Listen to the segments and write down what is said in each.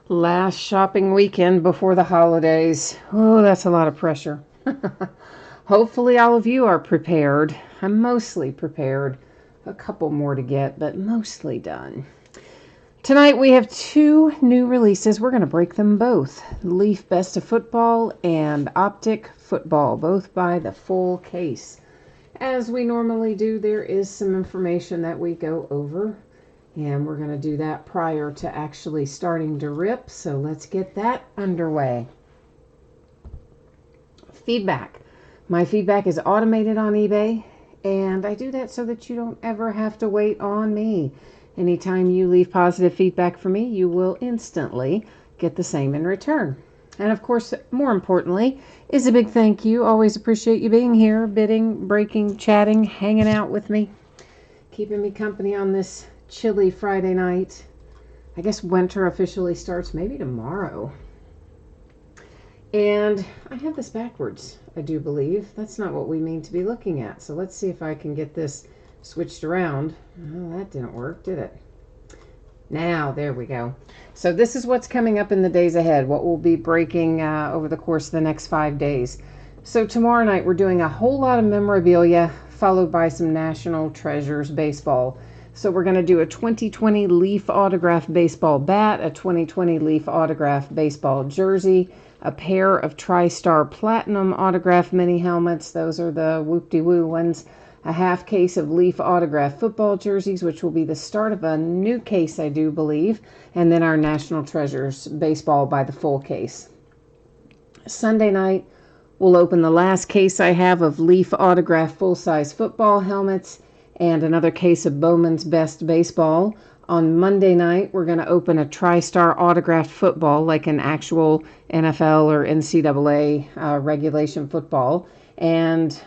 Last shopping weekend before the holidays. Oh, that's a lot of pressure. Hopefully all of you are prepared. I'm mostly prepared. A couple more to get, but mostly done. Tonight we have two new releases. We're going to break them both. Leaf Best of Football and Optic Football, both by the full case. As we normally do, there is some information that we go over. And we're going to do that prior to actually starting to rip. So let's get that underway. Feedback. My feedback is automated on eBay. And I do that so that you don't ever have to wait on me. Anytime you leave positive feedback for me, you will instantly get the same in return. And of course, more importantly, is a big thank you. Always appreciate you being here, bidding, breaking, chatting, hanging out with me, keeping me company on this chilly Friday night. I guess winter officially starts maybe tomorrow. And I have this backwards, I do believe. That's not what we mean to be looking at. So let's see if I can get this switched around. Oh, that didn't work, did it? Now, there we go. So this is what's coming up in the days ahead, what we'll be breaking over the course of the next 5 days. So tomorrow night, we're doing a whole lot of memorabilia, followed by some National Treasures baseball. So we're going to do a 2020 Leaf Autograph baseball bat, a 2020 Leaf Autograph baseball jersey, a pair of TriStar Platinum Autograph mini helmets. Those are the whoop-de-woo ones. A half case of Leaf Autograph football jerseys, which will be the start of a new case, I do believe. And then our National Treasures baseball by the full case. Sunday night, we'll open the last case I have of Leaf Autograph full-size football helmets and another case of Bowman's Best Baseball. On Monday night, we're going to open a TriStar autographed football, like an actual NFL or NCAA regulation football, and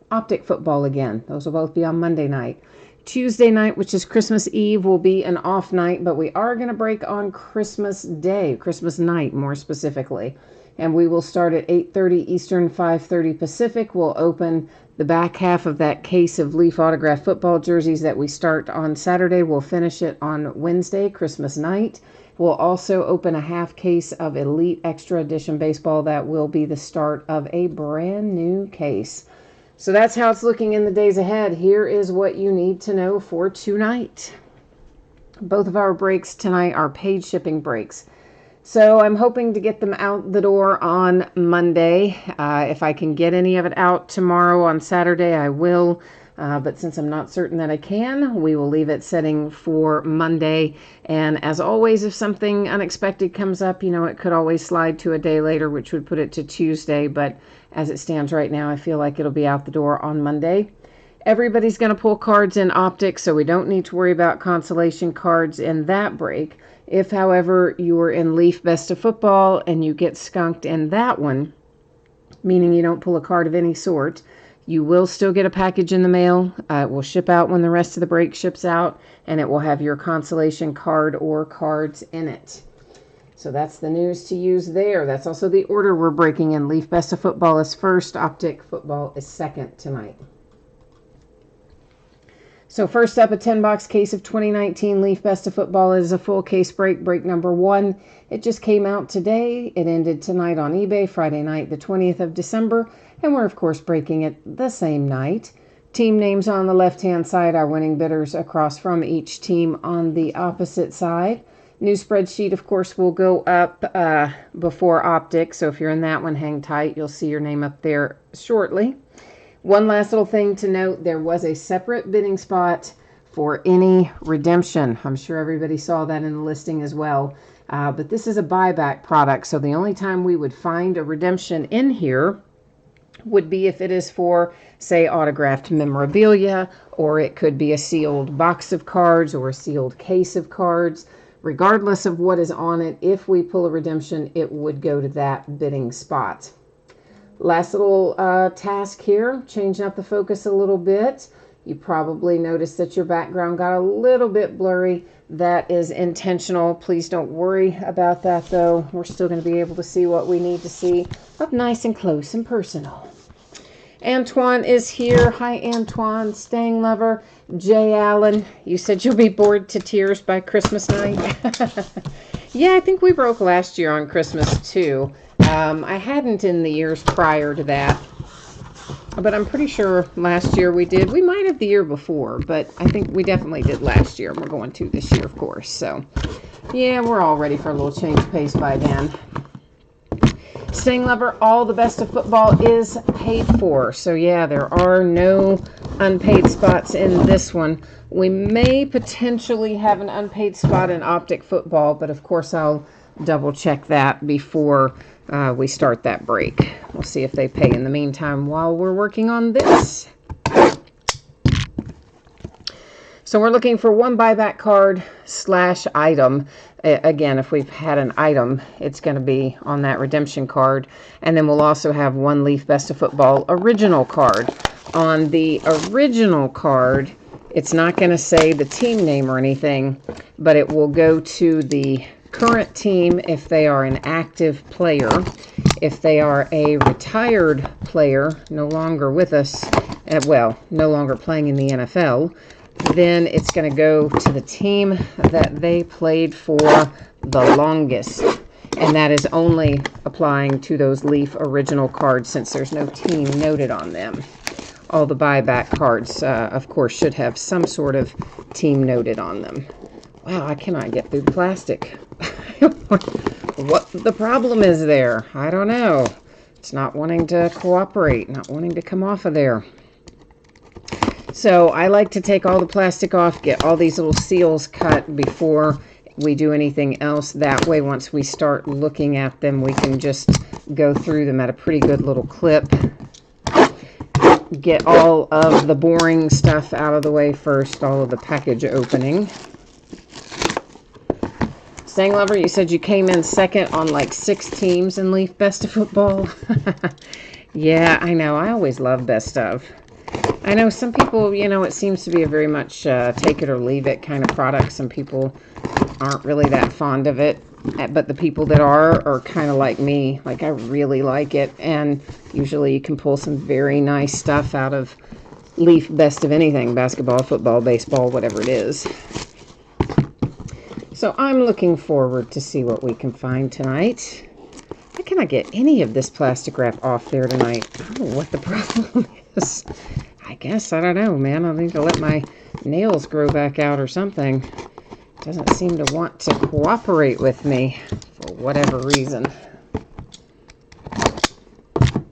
Optic Football again. Those will both be on Monday night. Tuesday night, which is Christmas Eve, will be an off night, but we are going to break on Christmas Day, Christmas night more specifically. And we will start at 8:30 Eastern, 5:30 Pacific. We'll open the back half of that case of Leaf Autograph football jerseys that we start on Saturday. We'll finish it on Wednesday, Christmas night. We'll also open a half case of Elite Extra Edition baseball. That will be the start of a brand new case. So that's how it's looking in the days ahead. Here is what you need to know for tonight. Both of our breaks tonight are paid shipping breaks. So I'm hoping to get them out the door on Monday. If I can get any of it out tomorrow on Saturday, I will. But since I'm not certain that I can, we will leave it setting for Monday. And as always, if something unexpected comes up, it could always slide to a day later, which would put it to Tuesday. But as it stands right now, I feel like it'll be out the door on Monday. Everybody's going to pull cards in Optic, so we don't need to worry about consolation cards in that break. If, however, you are in Leaf Best of Football and you get skunked in that one, meaning you don't pull a card of any sort, you will still get a package in the mail. It will ship out when the rest of the break ships out, and it will have your consolation card or cards in it. So that's the news to use there. That's also the order we're breaking in. Leaf Best of Football is first, Optic Football is second tonight. So first up, a 10-box case of 2019 Leaf Best of Football is a full case break, break number 1. It just came out today. It ended tonight on eBay, Friday night, the 20th of December, and we're, of course, breaking it the same night. Team names on the left-hand side, our winning bidders across from each team on the opposite side. New spreadsheet, of course, will go up before Optic, so if you're in that one, hang tight. You'll see your name up there shortly. One last little thing to note, there was a separate bidding spot for any redemption. I'm sure everybody saw that in the listing as well. But this is a buyback product, so the only time we would find a redemption in here would be if it is for, say, autographed memorabilia, or it could be a sealed box of cards or a sealed case of cards. Regardless of what is on it, if we pull a redemption, it would go to that bidding spot. Last little task here, changing up the focus a little bit. You probably noticed that your background got a little bit blurry. That is intentional. Please don't worry about that, though. We're still going to be able to see what we need to see up nice and close and personal. Antoine is here. Hi, Antoine, staying lover. Jay Allen, you said you'll be bored to tears by Christmas night. Yeah, I think we broke last year on Christmas too. I hadn't in the years prior to that, but I'm pretty sure last year we did. We might have the year before, but I think we definitely did last year. We're going to this year, of course. So, yeah, we're all ready for a little change of pace by then. Staying Lover, all the best of football is paid for. So, yeah, there are no unpaid spots in this one. We may potentially have an unpaid spot in Optic Football, but of course I'll double check that before we start that break. We'll see if they pay in the meantime while we're working on this. So we're looking for one buyback card / item. Again, if we've had an item, it's going to be on that redemption card. And then we'll also have one Leaf Best of Football original card. On the original card, it's not going to say the team name or anything, but it will go to the current team if they are an active player. If they are a retired player, no longer with us, no longer playing in the NFL, then it's going to go to the team that they played for the longest. And that is only applying to those Leaf original cards since there's no team noted on them. All the buyback cards, of course, should have some sort of team noted on them. Wow, I cannot get through the plastic. What the problem is there? I don't know. It's not wanting to cooperate, not wanting to come off of there. So I like to take all the plastic off, get all these little seals cut before we do anything else. That way, once we start looking at them, we can just go through them at a pretty good little clip. Get all of the boring stuff out of the way first, all of the package opening. Staying Lover, you said you came in second on like 6 teams in Leaf Best of Football. Yeah, I know. I always love Best of. I know some people, it seems to be a very much take it or leave it kind of product. Some people aren't really that fond of it, but the people that are kind of like me. Like, I really like it, and usually you can pull some very nice stuff out of Leaf Best of anything, basketball, football, baseball, whatever it is. So I'm looking forward to see what we can find tonight. I cannot get any of this plastic wrap off there tonight. I don't know what the problem is. I guess, I don't know, man. I need to let my nails grow back out or something. It doesn't seem to want to cooperate with me for whatever reason. Of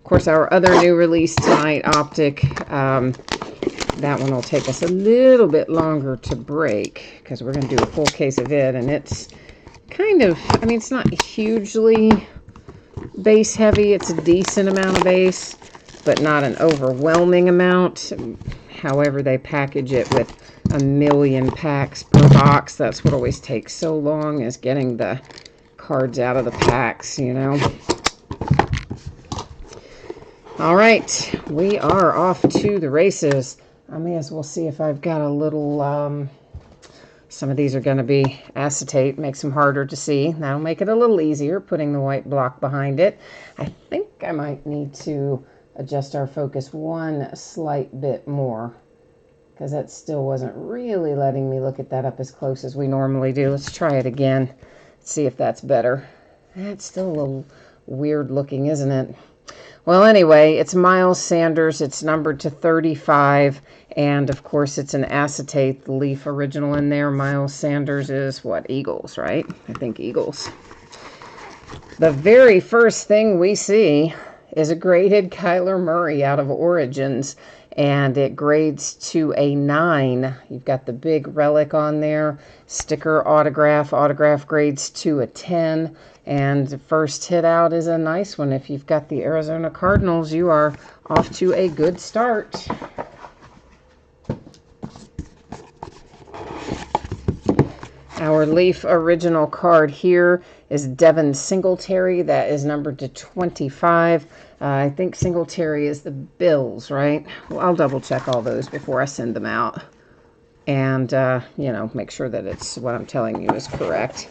course, our other new release tonight, Optic, that one will take us a little bit longer to break because we're going to do a full case of it, and it's kind of, it's not hugely base heavy. It's a decent amount of base, but not an overwhelming amount. However, they package it with 1,000,000 packs per box. That's what always takes so long, is getting the cards out of the packs, All right, we are off to the races. I may as well see if I've got a little, some of these are going to be acetate, makes them harder to see. That'll make it a little easier, putting the white block behind it. I think I might need to adjust our focus one slight bit more, because that still wasn't really letting me look at that up as close as we normally do. Let's try it again, see if that's better. That's still a little weird looking, isn't it? Well, anyway, it's Miles Sanders. It's numbered to 35, and of course it's an acetate, the Leaf original in there. Miles Sanders is what, Eagles, right? I think Eagles. The very first thing we see is a graded Kyler Murray out of Origins, and it grades to a 9. You've got the big relic on there, sticker, autograph grades to a 10, and the first hit out is a nice one. If you've got the Arizona Cardinals, you are off to a good start. Our Leaf original card here is Devin Singletary. That is numbered to 25. I think Singletary is the Bills, right? Well, I'll double check all those before I send them out. And, make sure that it's what I'm telling you is correct.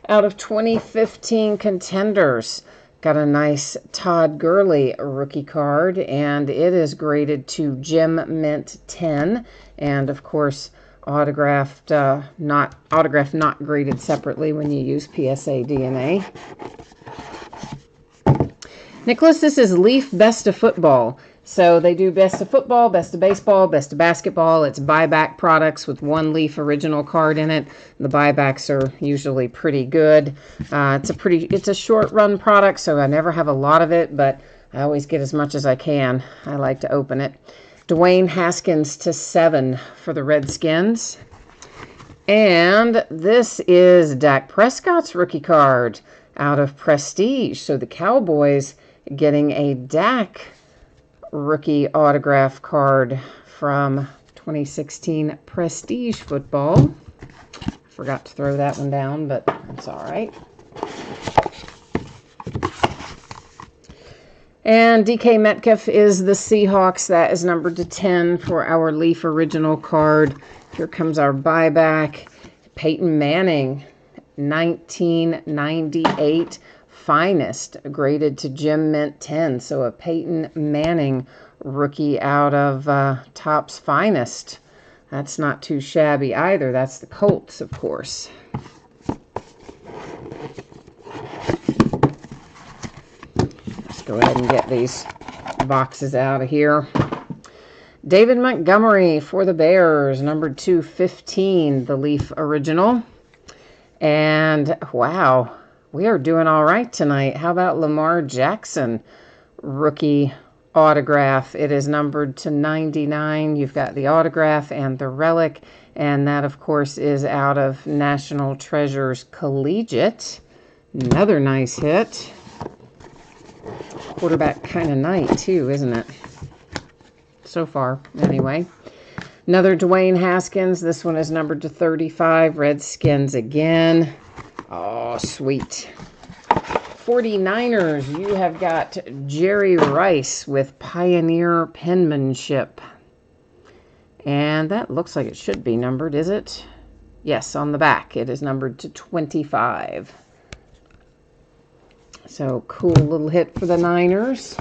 Out of 2015 contenders, got a nice Todd Gurley rookie card, and it is graded to Gem Mint 10. And, of course, autographed, not graded separately when you use PSA DNA. Nicholas, this is Leaf Best of Football. So they do Best of Football, Best of Baseball, Best of Basketball. It's buyback products with one Leaf original card in it. The buybacks are usually pretty good. It's a short run product, so I never have a lot of it, but I always get as much as I can. I like to open it. Dwayne Haskins /7 for the Redskins. And this is Dak Prescott's rookie card out of Prestige. So the Cowboys getting a Dak rookie autograph card from 2016 Prestige Football. Forgot to throw that one down, but that's all right. And DK Metcalf is the Seahawks. That is numbered to 10 for our Leaf original card. Here comes our buyback. Peyton Manning, 1998 Finest, graded to Gem Mint 10. So a Peyton Manning rookie out of Topps Finest. That's not too shabby either. That's the Colts, of course. Let's go ahead and get these boxes out of here. David Montgomery for the Bears, numbered 215, the Leaf original. And wow, we are doing all right tonight. How about Lamar Jackson rookie autograph? It is numbered to 99. You've got the autograph and the relic, and that of course is out of National Treasures Collegiate. Another nice hit. Quarterback kind of night too, isn't it? So far, anyway. Another Dwayne Haskins. This one is numbered to 35. Redskins again. Oh, sweet. 49ers, you have got Jerry Rice with Pioneer penmanship. And that looks like it should be numbered, is it? Yes, on the back. It is numbered to 25. So, cool little hit for the Niners.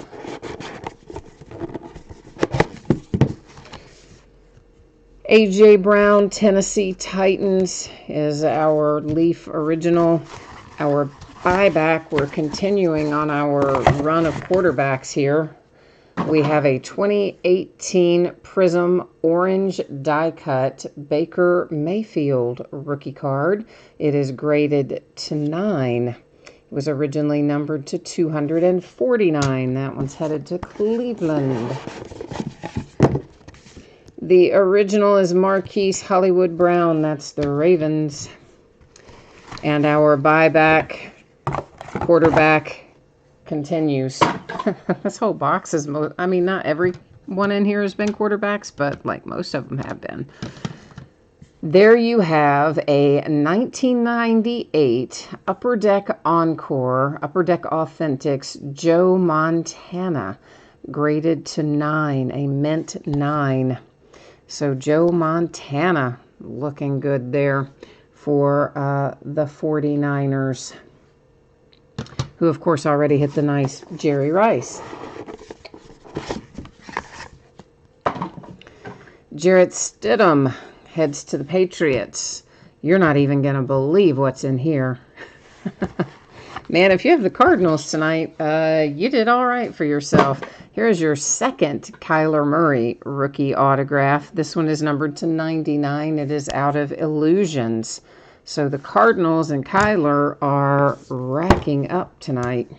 A.J. Brown, Tennessee Titans is our Leaf original. Our buyback, we're continuing on our run of quarterbacks here. We have a 2018 Prism Orange die cut Baker Mayfield rookie card. It is graded to 9. It was originally numbered to 249. That one's headed to Cleveland. The original is Marquise Hollywood Brown. That's the Ravens. And our buyback quarterback continues. This whole box is, I mean, not every one in here has been quarterbacks, but like most of them have been. There you have a 1998 Upper Deck Encore, Upper Deck Authentics, Joe Montana, graded to 9, a mint 9. So Joe Montana looking good there for the 49ers, who of course already hit the nice Jerry Rice. Jarrett Stidham heads to the Patriots. You're not even going to believe what's in here. Man, if you have the Cardinals tonight, you did all right for yourself. Here's your second Kyler Murray rookie autograph. This one is numbered to 99. It is out of Illusions. So the Cardinals and Kyler are racking up tonight.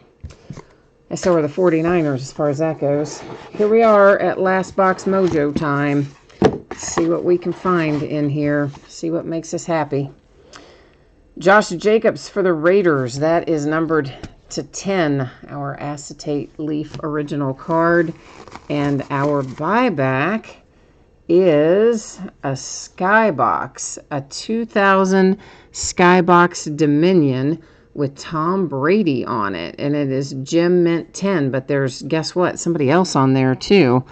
And so are the 49ers as far as that goes. Here we are at Last Box Mojo time. Let's see what we can find in here. See what makes us happy. Josh Jacobs for the Raiders. That is numbered to 10. Our acetate leaf original card. And our buyback is a Skybox. A 2000 Skybox Dominion with Tom Brady on it. And it is Gem Mint 10. But there's, guess what? Somebody else on there too.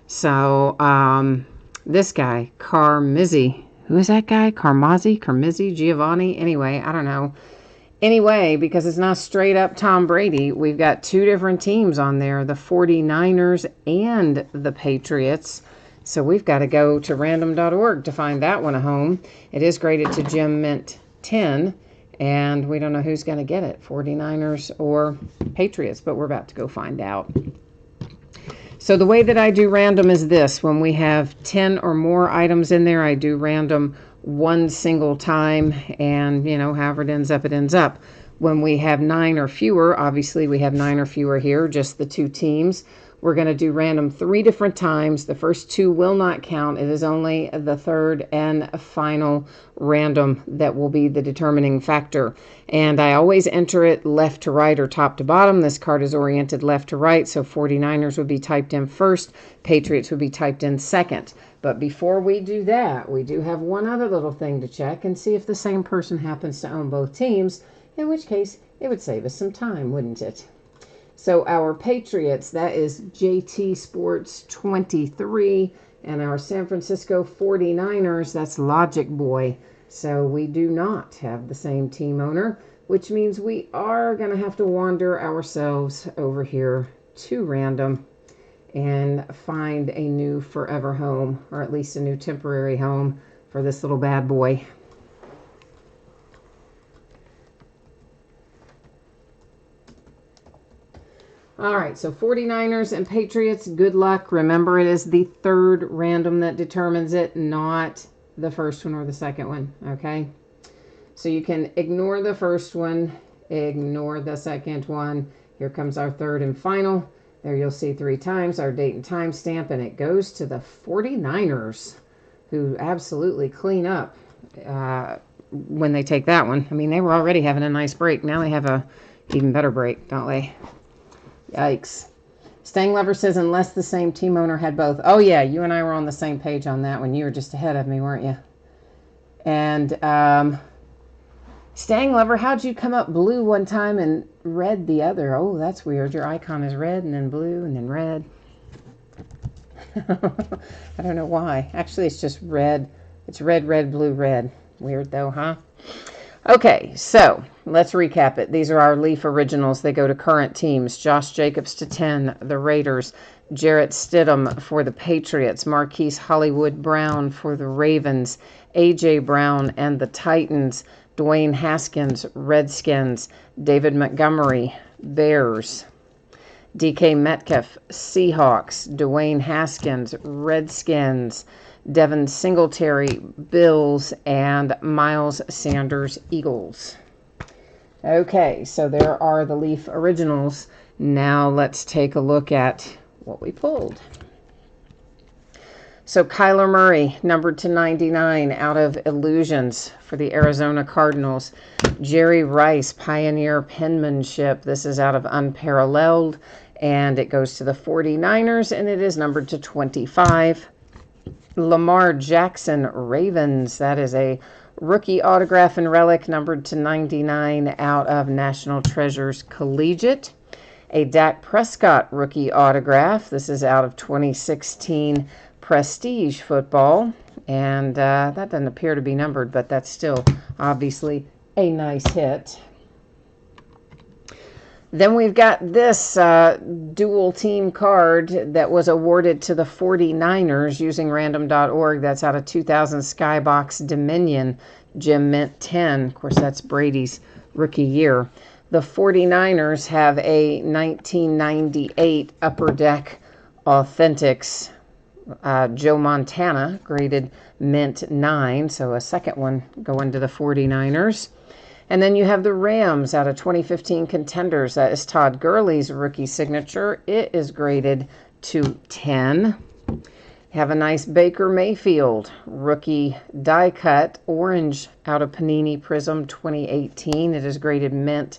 So, this guy, Carmizzi. Who is that guy? Carmizzi, Giovanni? Anyway, I don't know. Anyway, because it's not straight up Tom Brady, we've got two different teams on there, the 49ers and the Patriots. So we've got to go to random.org to find that one a home. It is graded to Jim Mint 10, and we don't know who's going to get it, 49ers or Patriots, but we're about to go find out. So the way that I do random is this. When we have 10 or more items in there, I do random one single time, and, however it ends up, it ends up. When we have 9 or fewer, obviously we have 9 or fewer here, just the 2 teams. We're going to do random 3 different times. The first 2 will not count. It is only the third and final random that will be the determining factor. And I always enter it left to right or top to bottom. This card is oriented left to right, so 49ers would be typed in first. Patriots would be typed in second. But before we do that, we do have one other little thing to check and see if the same person happens to own both teams, in which case it would save us some time, wouldn't it? So our Patriots, that is JT Sports 23, and our San Francisco 49ers, that's Logic Boy. So we do not have the same team owner, which means we are going to have to wander ourselves over here to random and find a new forever home, or at least a new temporary home for this little bad boy. All right, so 49ers and Patriots, good luck. Remember, it is the third random that determines it, not the first one or the second one, okay? So you can ignore the first one, ignore the second one. Here comes our third and final. There you'll see 3 times our date and time stamp, and it goes to the 49ers, who absolutely clean up when they take that one. I mean, they were already having a nice break. Now they have a even better break, don't they? Yikes. Stang Lover says, unless the same team owner had both. Oh, yeah, you and I were on the same page on that one. You were just ahead of me, weren't you? And Stang Lover, how'd you come up blue one time and red the other? Oh, that's weird. Your icon is red and then blue and then red. I don't know why. Actually, it's just red. It's red, red, blue, red. Weird, though, huh? Okay, so let's recap it. These are our Leaf originals. They go to current teams. Josh Jacobs to 10, the Raiders. Jarrett Stidham for the Patriots. Marquise Hollywood Brown for the Ravens. A.J. Brown and the Titans. Dwayne Haskins, Redskins. David Montgomery, Bears. DK Metcalf, Seahawks. Dwayne Haskins, Redskins. Devin Singletary, Bills, and Miles Sanders, Eagles. Okay, so there are the Leaf originals. Now let's take a look at what we pulled. So Kyler Murray, numbered to 99, out of Illusions for the Arizona Cardinals. Jerry Rice, Pioneer Penmanship. This is out of Unparalleled, and it goes to the 49ers, and it is numbered to 25. Lamar Jackson, Ravens. That is a rookie autograph and relic numbered to 99 out of National Treasures Collegiate. A Dak Prescott rookie autograph. This is out of 2016 Prestige Football. And that doesn't appear to be numbered, but that's still obviously a nice hit. Then we've got this dual team card that was awarded to the 49ers using random.org. That's out of 2000 Skybox Dominion, Jim Mint 10. Of course, that's Brady's rookie year. The 49ers have a 1998 Upper Deck Authentics Joe Montana, graded Mint 9. So a second one going to the 49ers. And then you have the Rams out of 2015 Contenders. That is Todd Gurley's rookie signature. It is graded to 10. You have a nice Baker Mayfield rookie die cut orange out of Panini Prism 2018. It is graded Mint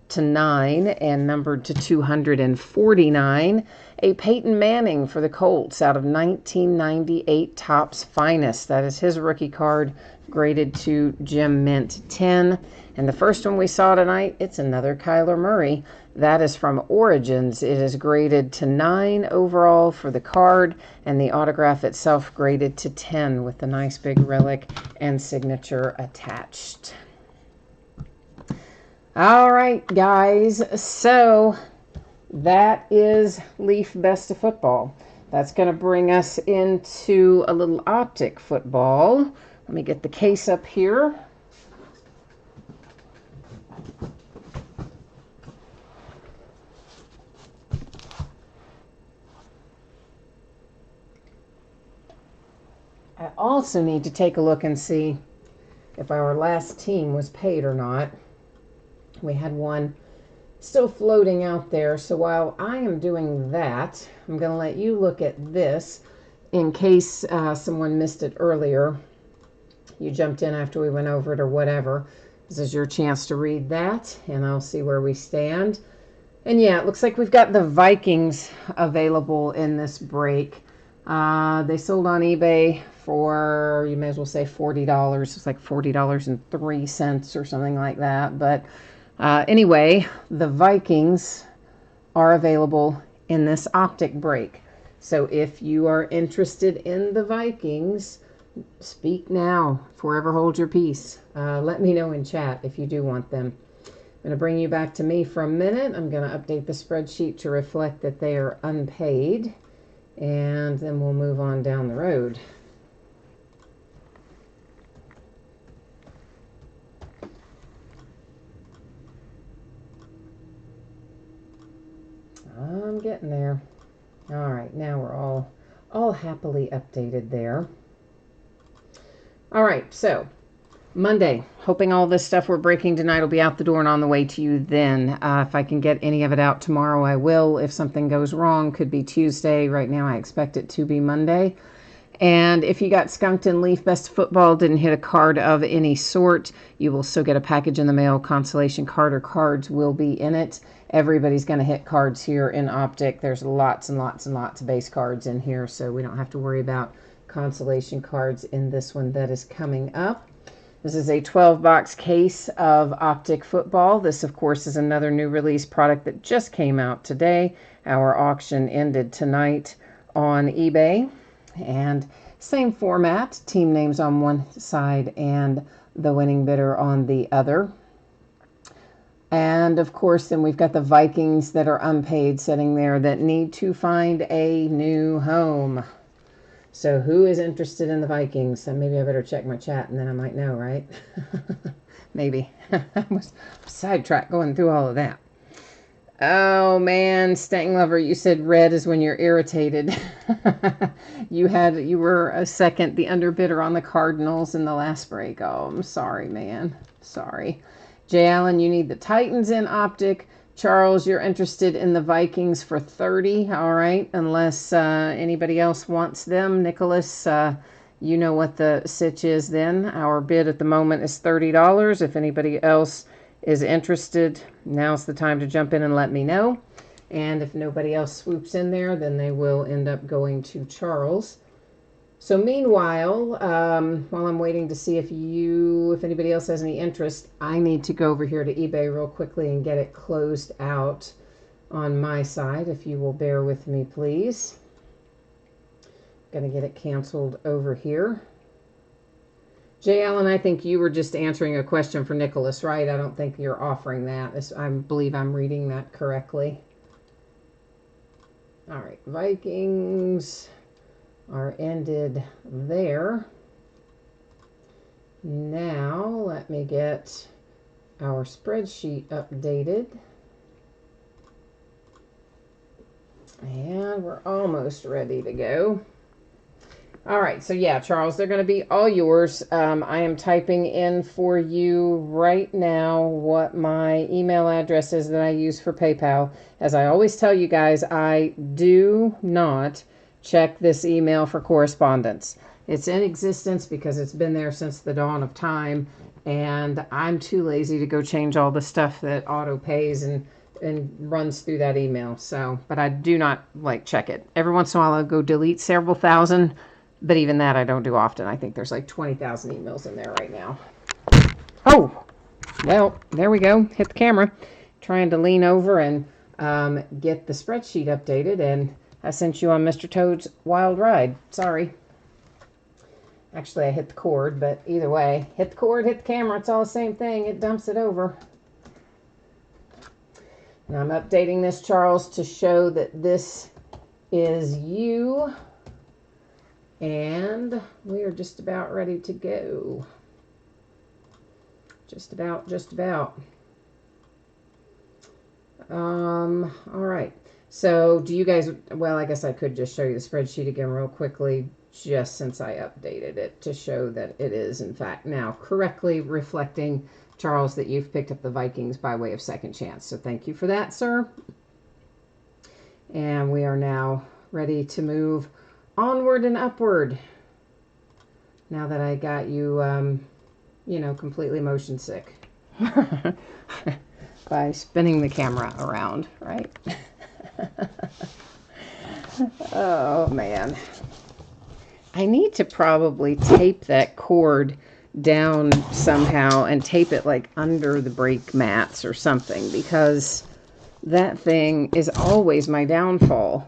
to 9 and numbered to 249. A Peyton Manning for the Colts out of 1998 Topps Finest. That is his rookie card, graded to Jim Mint 10. And the first one we saw tonight, it's another Kyler Murray. That is from Origins. It is graded to 9 overall for the card, and the autograph itself graded to 10 with the nice big relic and signature attached. All right, guys. So that is Leaf Best of Football. That's going to bring us into a little optic football. Let me get the case up here. I also need to take a look and see if our last team was paid or not. We had one still floating out there. So while I am doing that, I'm going to let you look at this in case someone missed it earlier. You jumped in after we went over it or whatever. This is your chance to read that, and I'll see where we stand. And yeah, it looks like we've got the Vikings available in this break. They sold on eBay for, you may as well say $40. It's like $40.03 or something like that. But anyway, the Vikings are available in this optic break. So if you are interested in the Vikings, speak now. Forever hold your peace. Let me know in chat if you do want them. I'm going to bring you back to me for a minute. I'm going to update the spreadsheet to reflect that they are unpaid. And then we'll move on down the road. I'm getting there. All right, now we're all happily updated there. All right, so Monday, hoping all this stuff we're breaking tonight will be out the door and on the way to you then. If I can get any of it out tomorrow, I will. If something goes wrong, could be Tuesday. Right now, I expect it to be Monday. And if you got skunked in Leaf Best Football, didn't hit a card of any sort, you will still get a package in the mail. Consolation card or cards will be in it. Everybody's going to hit cards here in Optic. There's lots and lots and lots of base cards in here, so we don't have to worry about consolation cards in this one that is coming up. This is a 12-box case of Optic Football. This, of course, is another new release product that just came out today. Our auction ended tonight on eBay. And same format, team names on one side and the winning bidder on the other. And, of course, then we've got the Vikings that are unpaid sitting there that need to find a new home. So who is interested in the Vikings? Maybe I better check my chat and then I might know, right? Maybe. I was sidetracked going through all of that. Oh man, Stanton Lover, you said red is when you're irritated. You were a second, the underbidder on the Cardinals in the last break. Oh, I'm sorry, man. Sorry. Jay Allen, you need the Titans in Optic. Charles, you're interested in the Vikings for 30. All right, unless anybody else wants them. Nicholas, you know what the sitch is then. Our bid at the moment is $30. If anybody else is interested, now's the time to jump in and let me know. And if nobody else swoops in there, then they will end up going to Charles. So meanwhile, while I'm waiting to see if anybody else has any interest, I need to go over here to eBay real quickly and get it closed out on my side, if you will bear with me, please. Gonna get it canceled over here. Jay Allen, I think you were just answering a question for Nicholas, right? I don't think you're offering that. I believe I'm reading that correctly. All right, Vikings are ended there. Now, let me get our spreadsheet updated. And we're almost ready to go. All right, so yeah, Charles, they're going to be all yours. I am typing in for you right now what my email address is that I use for PayPal. As I always tell you guys, I do not check this email for correspondence. It's in existence because it's been there since the dawn of time, and I'm too lazy to go change all the stuff that auto pays and runs through that email. So, but I do not check it. Every once in a while I'll go delete several thousand, but even that I don't do often. I think there's like 20,000 emails in there right now. Oh, well, there we go. Hit the camera. Trying to lean over and get the spreadsheet updated, and I sent you on Mr. Toad's wild ride. Sorry. Actually, I hit the cord, but either way, hit the cord, hit the camera. It's all the same thing. It dumps it over. And I'm updating this, Charles, to show that this is you. And we are just about ready to go. Just about. All right. So do you guys, well, I guess I could just show you the spreadsheet again real quickly, just since I updated it to show that it is, in fact, now correctly reflecting, Charles, that you've picked up the Vikings by way of second chance. So thank you for that, sir. And we are now ready to move onward and upward. Now that I got you, you know, completely motion sick. By spinning the camera around, right? Oh, man. I need to probably tape that cord down somehow and tape it like under the brake mats or something, because that thing is always my downfall.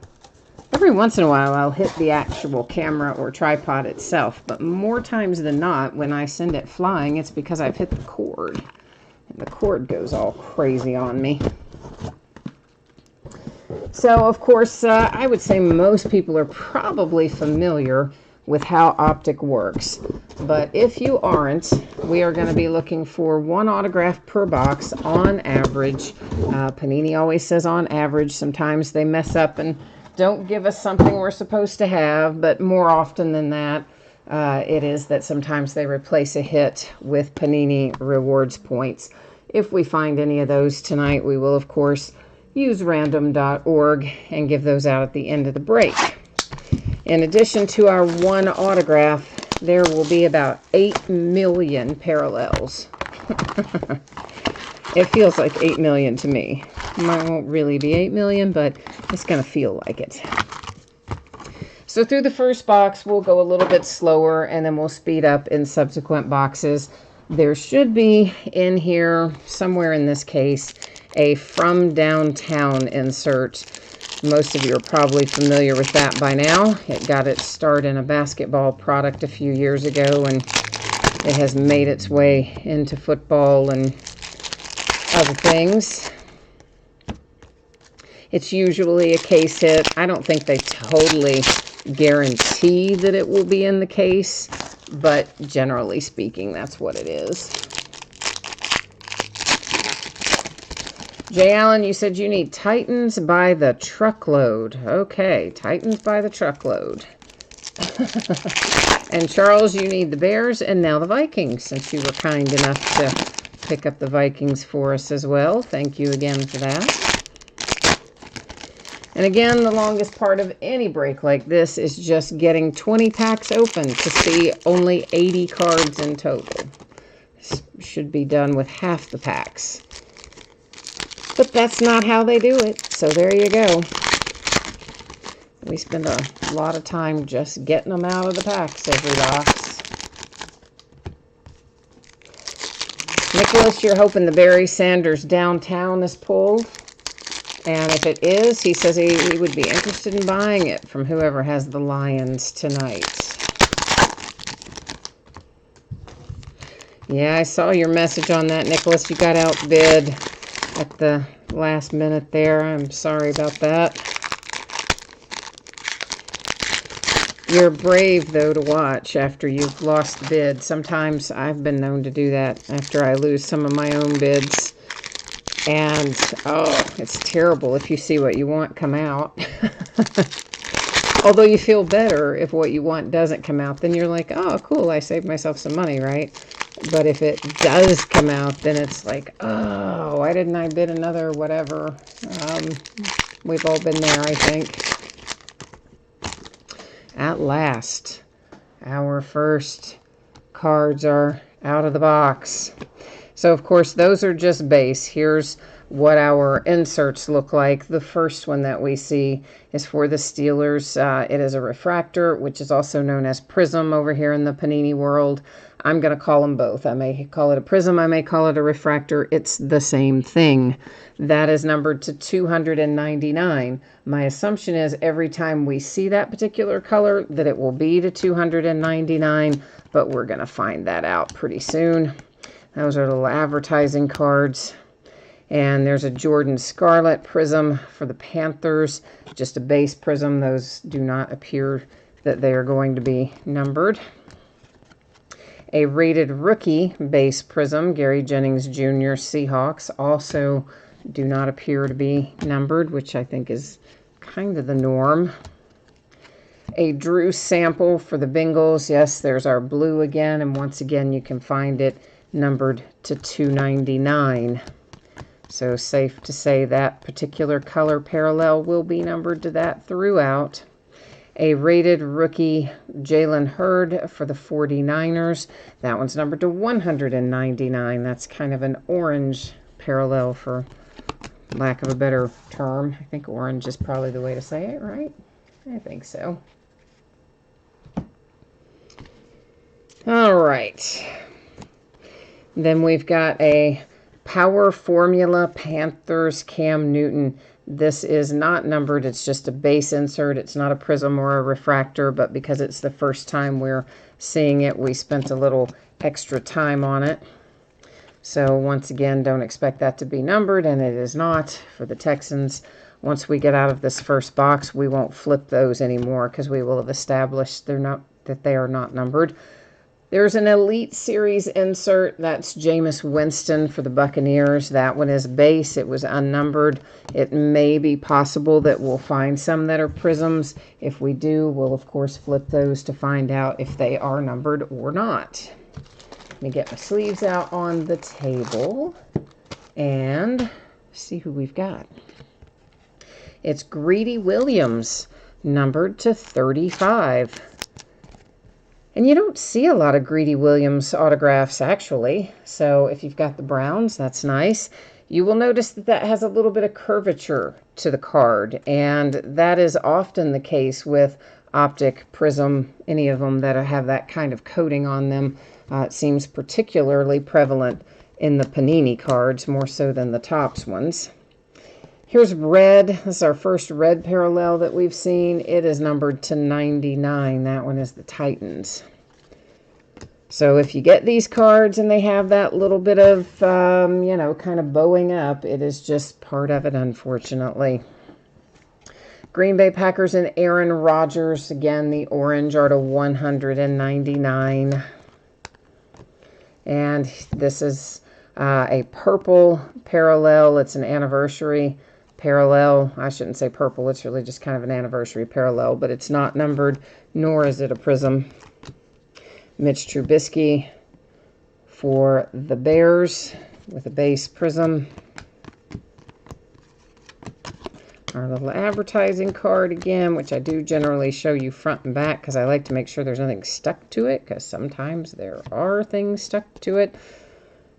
Every once in a while I'll hit the actual camera or tripod itself, but more times than not when I send it flying, it's because I've hit the cord. And the cord goes all crazy on me. So, of course, I would say most people are probably familiar with how Optic works. But if you aren't, we are going to be looking for one autograph per box on average. Panini always says on average. Sometimes they mess up and don't give us something we're supposed to have, but more often than that, it is that sometimes they replace a hit with Panini Rewards points. If we find any of those tonight, we will, of course, use random.org and give those out at the end of the break. In addition to our one autograph, there will be about 8 million parallels. It feels like 8 million to me. It won't really be 8 million, but it's going to feel like it. So through the first box, we'll go a little bit slower, and then we'll speed up in subsequent boxes. There should be in here, somewhere in this case, a From Downtown insert. Most of you are probably familiar with that by now. It got its start in a basketball product a few years ago, and it has made its way into football and other things. It's usually a case hit. I don't think they totally guarantee that it will be in the case, but generally speaking, that's what it is. Jay Allen, you said you need Titans by the truckload. Okay, Titans by the truckload. And Charles, you need the Bears and now the Vikings, since you were kind enough to pick up the Vikings for us as well. Thank you again for that. And again, the longest part of any break like this is just getting 20 packs open to see only 80 cards in total. This should be done with half the packs. But that's not how they do it, so there you go. We spend a lot of time just getting them out of the packs every box. Nicholas, you're hoping the Barry Sanders Downtown is pulled. And if it is, he says he would be interested in buying it from whoever has the Lions tonight. Yeah, I saw your message on that, Nicholas. You got outbid at the last minute there. I'm sorry about that. You're brave, though, to watch after you've lost the bid. Sometimes I've been known to do that after I lose some of my own bids. And, oh, it's terrible if you see what you want come out. Although you feel better if what you want doesn't come out. Then you're like, oh, cool, I saved myself some money, right? But if it does come out, then it's like, oh, why didn't I bid another whatever? We've all been there, I think. At last, our first cards are out of the box. So, of course, those are just base. Here's what our inserts look like. The first one that we see is for the Steelers. It is a refractor, which is also known as Prism over here in the Panini world. I'm going to call them both. I may call it a Prism. I may call it a refractor. It's the same thing. That is numbered to 299. My assumption is every time we see that particular color that it will be to 299, but we're going to find that out pretty soon. Those are little advertising cards. And there's a Jordan Scarlet Prism for the Panthers, just a base prism. Those do not appear that they are going to be numbered. A rated rookie base prism, Gary Jennings Jr. Seahawks, also do not appear to be numbered, which I think is kind of the norm. A Drew sample for the Bengals. Yes, there's our blue again, and once again you can find it numbered to 299. So safe to say that particular color parallel will be numbered to that throughout. A rated rookie Jalen Hurd for the 49ers. That one's numbered to 199. That's kind of an orange parallel, for lack of a better term. I think orange is probably the way to say it, right? I think so. All right. Then we've got a Power Formula Panthers Cam Newton. This is not numbered. It's just a base insert. It's not a prism or a refractor, but because it's the first time we're seeing it, we spent a little extra time on it. So once again, don't expect that to be numbered, and it is not for the Texans. Once we get out of this first box, we won't flip those anymore because we will have established that they are not numbered. There's an Elite Series insert. That's Jameis Winston for the Buccaneers. That one is base. It was unnumbered. It may be possible that we'll find some that are prisms. If we do, we'll of course flip those to find out if they are numbered or not. Let me get my sleeves out on the table and see who we've got. It's Greedy Williams, numbered to 35. And you don't see a lot of Greedy Williams autographs, actually. So if you've got the Browns, that's nice. You will notice that that has a little bit of curvature to the card. And that is often the case with Optic, Prism, any of them that have that kind of coating on them. It seems particularly prevalent in the Panini cards, more so than the Topps ones. Here's red. This is our first red parallel that we've seen. It is numbered to 99. That one is the Titans. So if you get these cards and they have that little bit of, kind of bowing up, it is just part of it, unfortunately. Green Bay Packers and Aaron Rodgers. Again, the orange are to 199. And this is a purple parallel. It's an anniversary parallel. I shouldn't say purple. It's really just kind of an anniversary parallel, but it's not numbered, nor is it a prism. Mitch Trubisky for the Bears with a base prism. Our little advertising card again, which I do generally show you front and back because I like to make sure there's nothing stuck to it, because sometimes there are things stuck to it.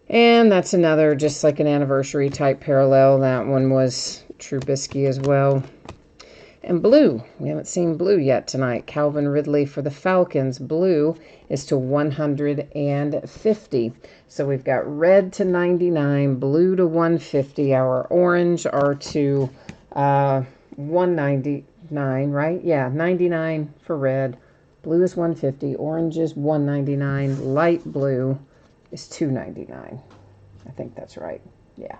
And that's another, just like an anniversary type parallel. That one was Trubisky as well. And blue. We haven't seen blue yet tonight. Calvin Ridley for the Falcons. Blue is to 150. So we've got red to 99, blue to 150. Our orange are to 199, right? Yeah, 99 for red. Blue is 150. Orange is 199. Light blue is 299. I think that's right. Yeah.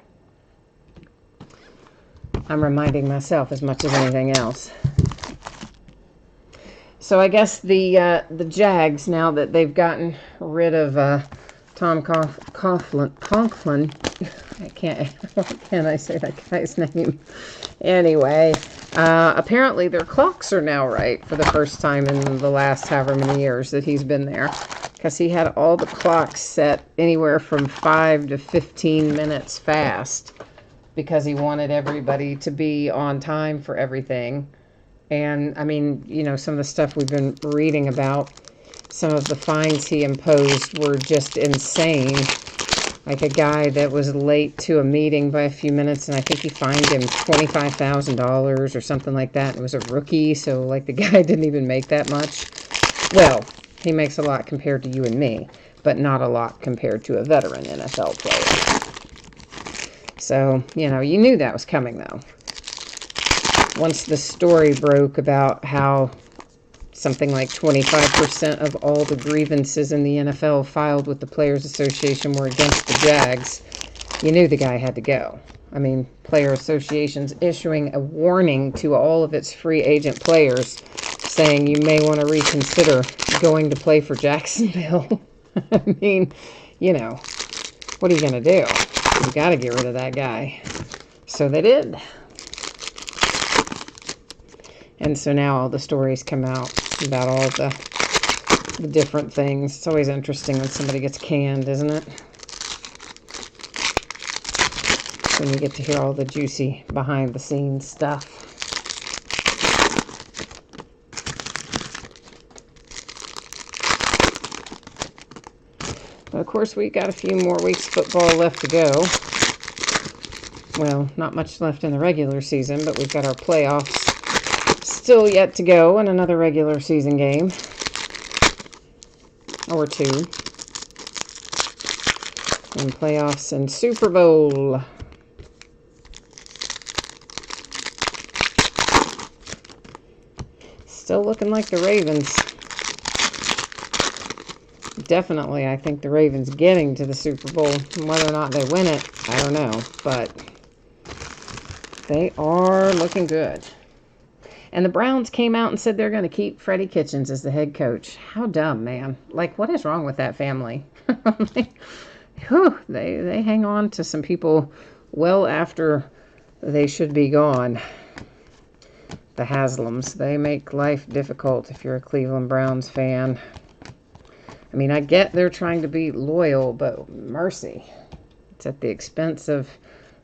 I'm reminding myself as much as anything else. So I guess the Jags, now that they've gotten rid of Tom Coughlin, why can't I say that guy's name? Anyway, apparently their clocks are now right for the first time in the last however many years that he's been there. Because he had all the clocks set anywhere from 5 to 15 minutes fast, because he wanted everybody to be on time for everything. And, I mean, some of the stuff we've been reading about, some of the fines he imposed were just insane. Like a guy that was late to a meeting by a few minutes, and I think he fined him $25,000 or something like that. It was a rookie, so, like, the guy didn't even make that much. Well, he makes a lot compared to you and me, but not a lot compared to a veteran NFL player. So, you knew that was coming, though. Once the story broke about how something like 25% of all the grievances in the NFL filed with the Players Association were against the Jags, You knew the guy had to go. I mean, player associations issuing a warning to all of its free agent players saying you may want to reconsider going to play for Jacksonville. I mean, you know, what are you going to do? You got to get rid of that guy. So they did. And so now all the stories come out about all the different things. It's always interesting when somebody gets canned, isn't it? When you get to hear all the juicy behind-the-scenes stuff. But of course, we've got a few more weeks football left to go. Well, not much left in the regular season, but we've got our playoffs still yet to go and another regular season game. Or two. And playoffs and Super Bowl. Still looking like the Ravens. Definitely, I think the Ravens getting to the Super Bowl. Whether or not they win it, I don't know. But they are looking good. And the Browns came out and said they're going to keep Freddie Kitchens as the head coach. How dumb, man. Like, what is wrong with that family? They hang on to some people well after they should be gone. The Haslams, they make life difficult if you're a Cleveland Browns fan. I mean, I get they're trying to be loyal, but mercy. It's at the expense of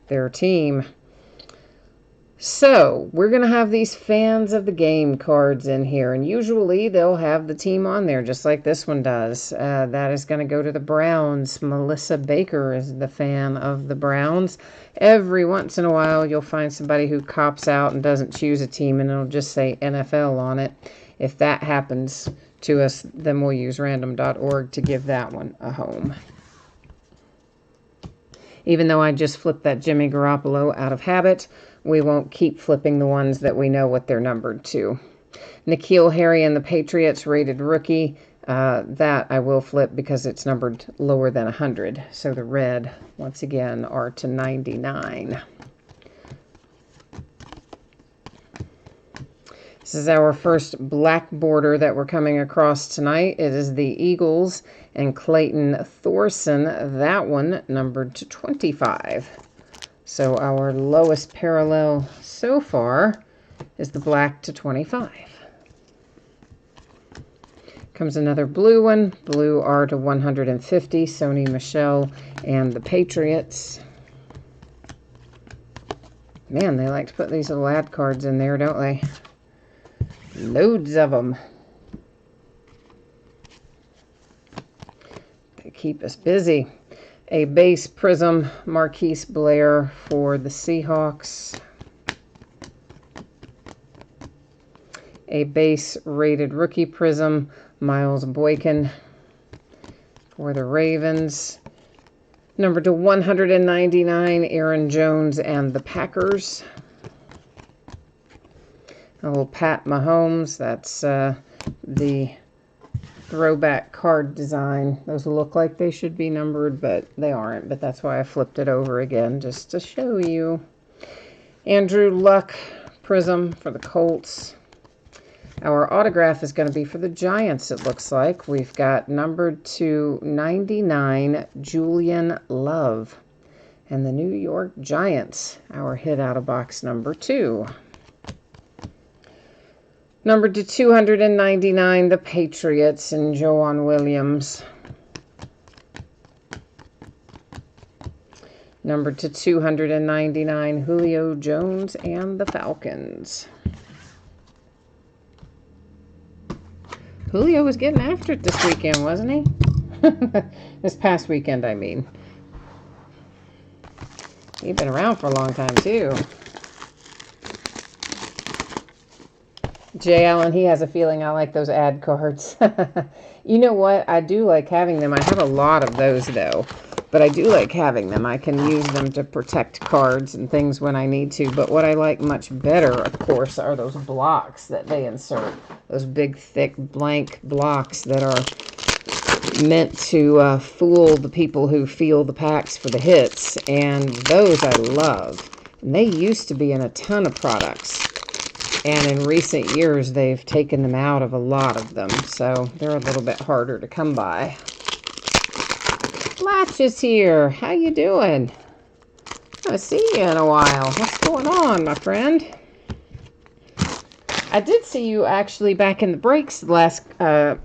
their team. So, we're going to have these fans of the game cards in here, and usually they'll have the team on there, just like this one does. That is going to go to the Browns. Melissa Baker is the fan of the Browns. Every once in a while, you'll find somebody who cops out and doesn't choose a team, and it'll just say NFL on it. If that happens to us, then we'll use random.org to give that one a home. Even though I just flipped that Jimmy Garoppolo out of habit, we won't keep flipping the ones that we know what they're numbered to. N'Keal Harry and the Patriots rated rookie. That I will flip because it's numbered lower than 100. So the red, once again, are to 99. This is our first black border that we're coming across tonight. It is the Eagles and Clayton Thorson. That one numbered to 25. So our lowest parallel so far is the black to 25. Comes another blue one. Blue R to 150. Sony Michel and the Patriots. Man, they like to put these little ad cards in there, don't they? Loads of them. They keep us busy. A base prism, Marquise Blair for the Seahawks. A base rated rookie prism, Miles Boykin for the Ravens. Number to 199, Aaron Jones and the Packers. A little Pat Mahomes, that's the throwback card design. Those look like they should be numbered, but they aren't. But that's why I flipped it over again, just to show you. Andrew Luck prism for the Colts. Our autograph is going to be for the Giants, it looks like. We've got numbered to 99, Julian Love. And the New York Giants, our hit out of box number 2. Numbered to 299, the Patriots and Joanne Williams. Numbered to 299, Julio Jones and the Falcons. Julio was getting after it this weekend, wasn't he? This past weekend, I mean. He's been around for a long time, too. Jay Allen, he has a feeling I like those ad cards. You know what? I do like having them. I have a lot of those, though. But I do like having them. I can use them to protect cards and things when I need to. But what I like much better, of course, are those blocks that they insert. Those big, thick, blank blocks that are meant to fool the people who feel the packs for the hits, and those I love. And they used to be in a ton of products, and in recent years they've taken them out of a lot of them, so they're a little bit harder to come by. Latch is here. How you doing? I haven't seen you in a while. What's going on, my friend? I did see you actually back in the breaks the last, well,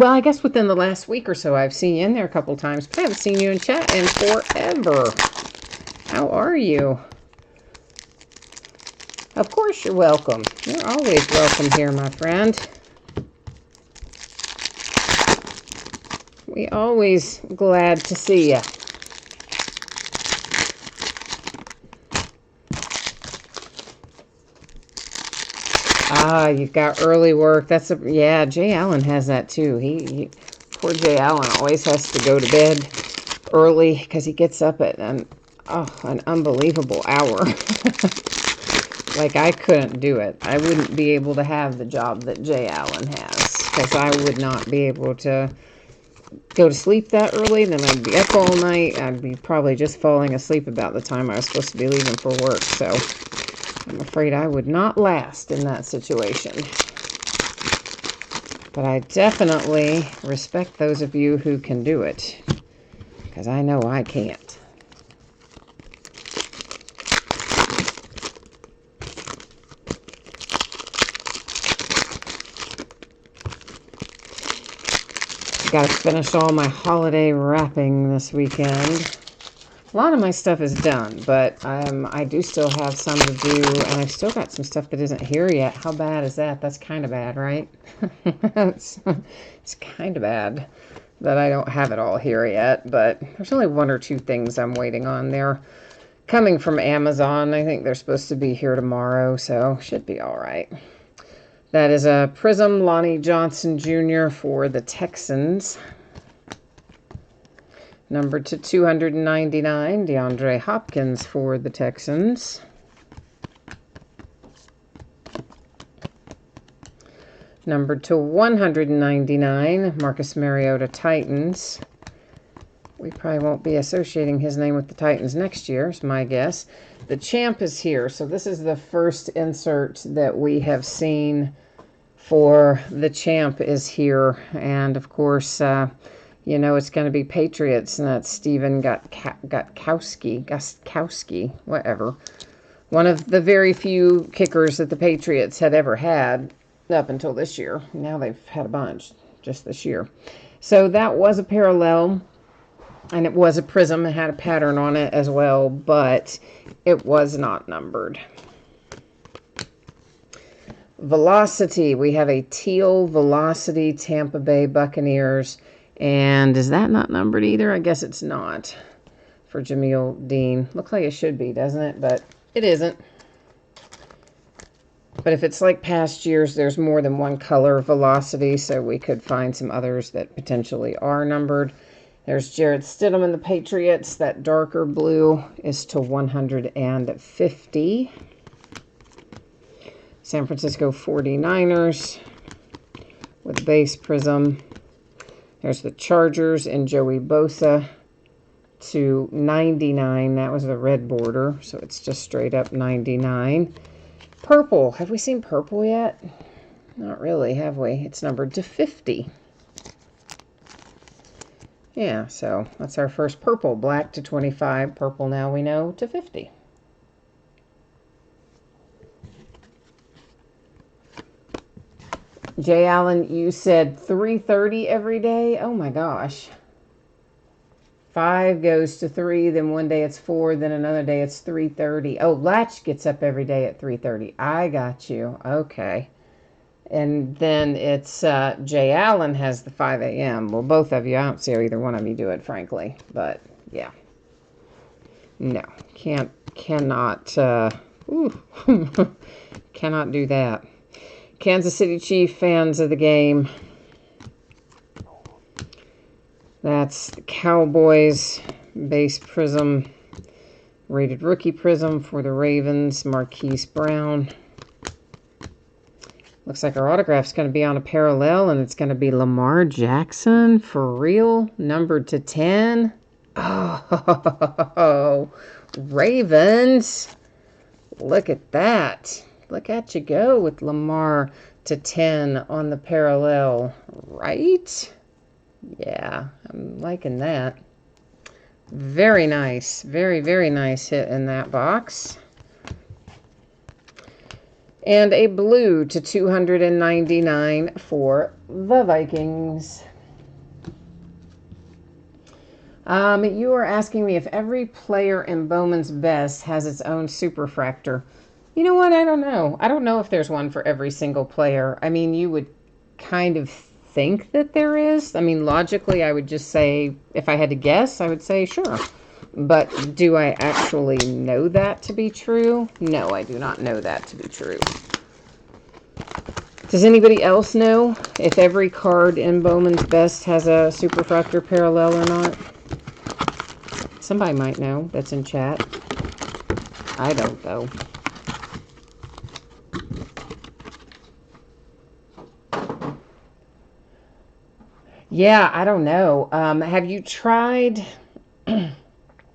I guess within the last week or so I've seen you in there a couple times, but I haven't seen you in chat in forever. How are you? Of course you're welcome. You're always welcome here, my friend. We always glad to see you. Ah, you've got early work. That's a, yeah, Jay Allen has that too. He poor Jay Allen always has to go to bed early because he gets up at an unbelievable hour. Like, I couldn't do it. I wouldn't be able to have the job that Jay Allen has, because I would not be able to go to sleep that early. Then I'd be up all night. I'd be probably just falling asleep about the time I was supposed to be leaving for work. So I'm afraid I would not last in that situation. But I definitely respect those of you who can do it, because I know I can't. Got to finish all my holiday wrapping this weekend. A lot of my stuff is done, but I do still have some to do, and I've still got some stuff that isn't here yet. How bad is that? That's kind of bad, right? it's kind of bad that I don't have it all here yet, but there's only one or two things I'm waiting on. They're coming from Amazon. I think they're supposed to be here tomorrow, so should be all right. That is a Prism Lonnie Johnson Jr. for the Texans. Numbered to 299, DeAndre Hopkins for the Texans. Numbered to 199, Marcus Mariota, Titans. We probably won't be associating his name with the Titans next year, is my guess. The Champ is here, so this is the first insert that we have seen for the Champ is here. And, of course, you know it's going to be Patriots, and that's Steven Gostkowski, whatever. One of the very few kickers that the Patriots had ever had up until this year. Now they've had a bunch just this year. So that was a parallel, and it was a prism. It had a pattern on it as well, but it was not numbered. Velocity. We have a teal Velocity Tampa Bay Buccaneers. And is that not numbered either? I guess it's not for Jameel Dean. Looks like it should be, doesn't it? But it isn't. But if it's like past years, there's more than one color Velocity, so we could find some others that potentially are numbered. There's Jarrett Stidham and the Patriots. That darker blue is to 150. San Francisco 49ers with base prism. There's the Chargers and Joey Bosa to 99. That was the red border, so it's just straight up 99. Purple. Have we seen purple yet? Not really, have we? It's numbered to 50. Yeah, so that's our first purple. Black to 25. Purple, now we know, to 50. Jay Allen, you said 3:30 every day? Oh my gosh. 5 goes to 3, then one day it's 4, then another day it's 3:30. Oh, Latch gets up every day at 3:30. I got you. Okay. And then it's Jay Allen has the 5 a.m. Well, both of you, I don't see either one of you do it, frankly. But, yeah. No. Cannot cannot do that. Kansas City Chiefs fans of the game. That's the Cowboys base prism, rated rookie prism for the Ravens, Marquise Brown. Looks like our autograph's going to be on a parallel, and it's going to be Lamar Jackson for real, numbered to 10. Oh, Ravens. Look at that. Look at you go with Lamar to 10 on the parallel, right? Yeah, I'm liking that. Very nice. Very, very nice hit in that box. And a blue to 299 for the Vikings. You are asking me if every player in Bowman's Best has its own superfractor. You know what? I don't know. I don't know if there's one for every single player. I mean, you would kind of think that there is. I mean, logically, I would just say, if I had to guess, I would say sure. But do I actually know that to be true? No, I do not know that to be true. Does anybody else know if every card in Bowman's Best has a superfractor parallel or not? Somebody might know that's in chat. I don't, though. Yeah, I don't know. Have you tried...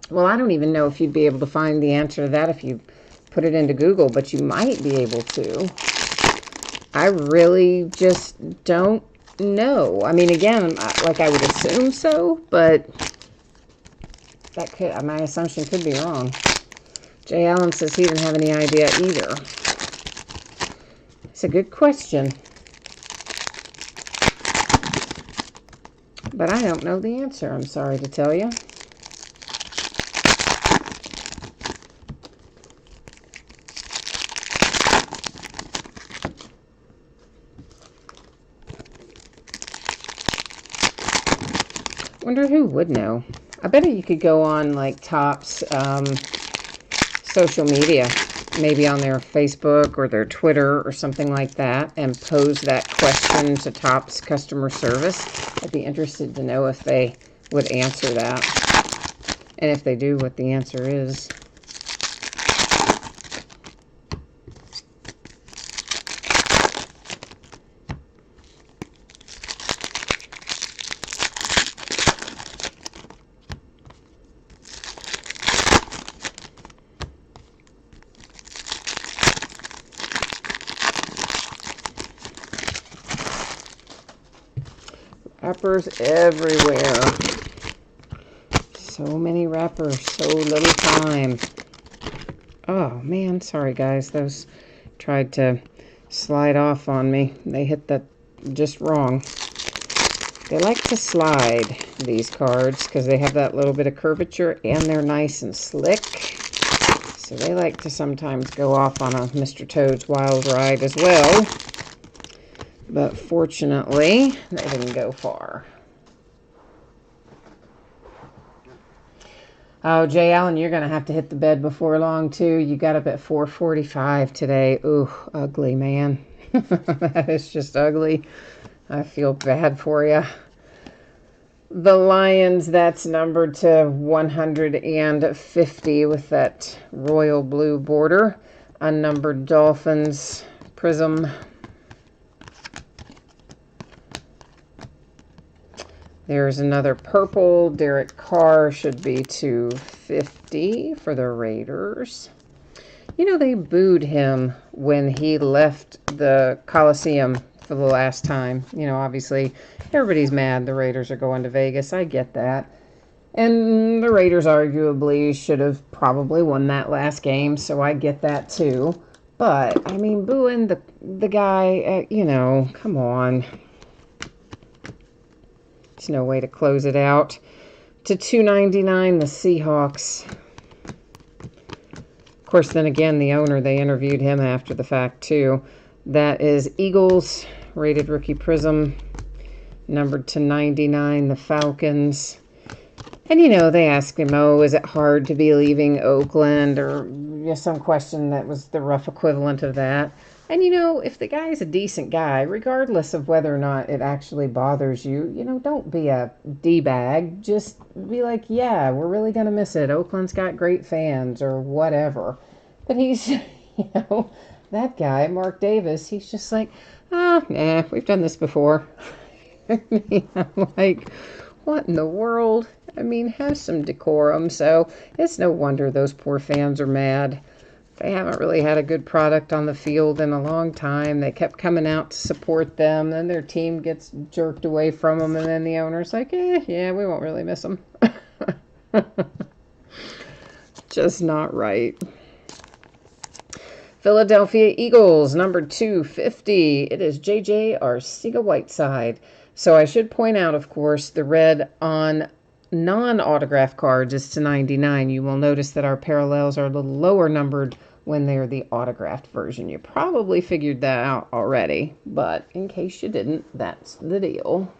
Well, I don't even know if you'd be able to find the answer to that if you put it into Google, but you might be able to. I really just don't know. I mean, again, like I would assume so, but that could, my assumption could be wrong. Jay Allen says he didn't have any idea either. It's a good question. But I don't know the answer, I'm sorry to tell you. Wonder who would know. I bet you could go on like Topps social media, maybe on their Facebook or their Twitter or something like that, and pose that question to Topps customer service. I'd be interested to know if they would answer that, and if they do, what the answer is. Wrappers everywhere. So many wrappers, so little time. Oh man, sorry guys, those tried to slide off on me. They hit that just wrong. They like to slide, these cards, because they have that little bit of curvature and they're nice and slick. So they like to sometimes go off on a Mr. Toad's Wild Ride as well. But fortunately, they didn't go far. Oh, Jay Allen, you're going to have to hit the bed before long, too. You got up at 4:45 today. Ooh, ugly, man. That is just ugly. I feel bad for you. The Lions, that's numbered to 150 with that royal blue border. Unnumbered Dolphins, Prism. There's another purple. Derek Carr should be 250 for the Raiders. You know, they booed him when he left the Coliseum for the last time. You know, obviously, everybody's mad the Raiders are going to Vegas. I get that. And the Raiders arguably should have probably won that last game, so I get that too. But, I mean, booing the guy, you know, come on. There's no way to close it out. To $2.99, the Seahawks. Of course, then again, the owner, they interviewed him after the fact, too. That is Eagles, rated rookie Prism, numbered to 99, the Falcons. And, you know, they asked him, oh, is it hard to be leaving Oakland? Or some question that was the rough equivalent of that. And, you know, if the guy's a decent guy, regardless of whether or not it actually bothers you, you know, don't be a D-bag. Just be like, yeah, we're really going to miss it. Oakland's got great fans or whatever. But he's, you know, that guy, Mark Davis, he's just like, oh, nah, we've done this before. I mean, I'm like, what in the world? I mean, have some decorum. So it's no wonder those poor fans are mad. They haven't really had a good product on the field in a long time. They kept coming out to support them, then their team gets jerked away from them, and then the owner's like, yeah, we won't really miss them. Just not right. Philadelphia Eagles, number 250. It is J.J. Arcega-Whiteside. So I should point out, of course, the red on non-autograph cards is to 99. You will notice that our parallels are a little lower numbered when they're the autographed version. You probably figured that out already, but in case you didn't, that's the deal.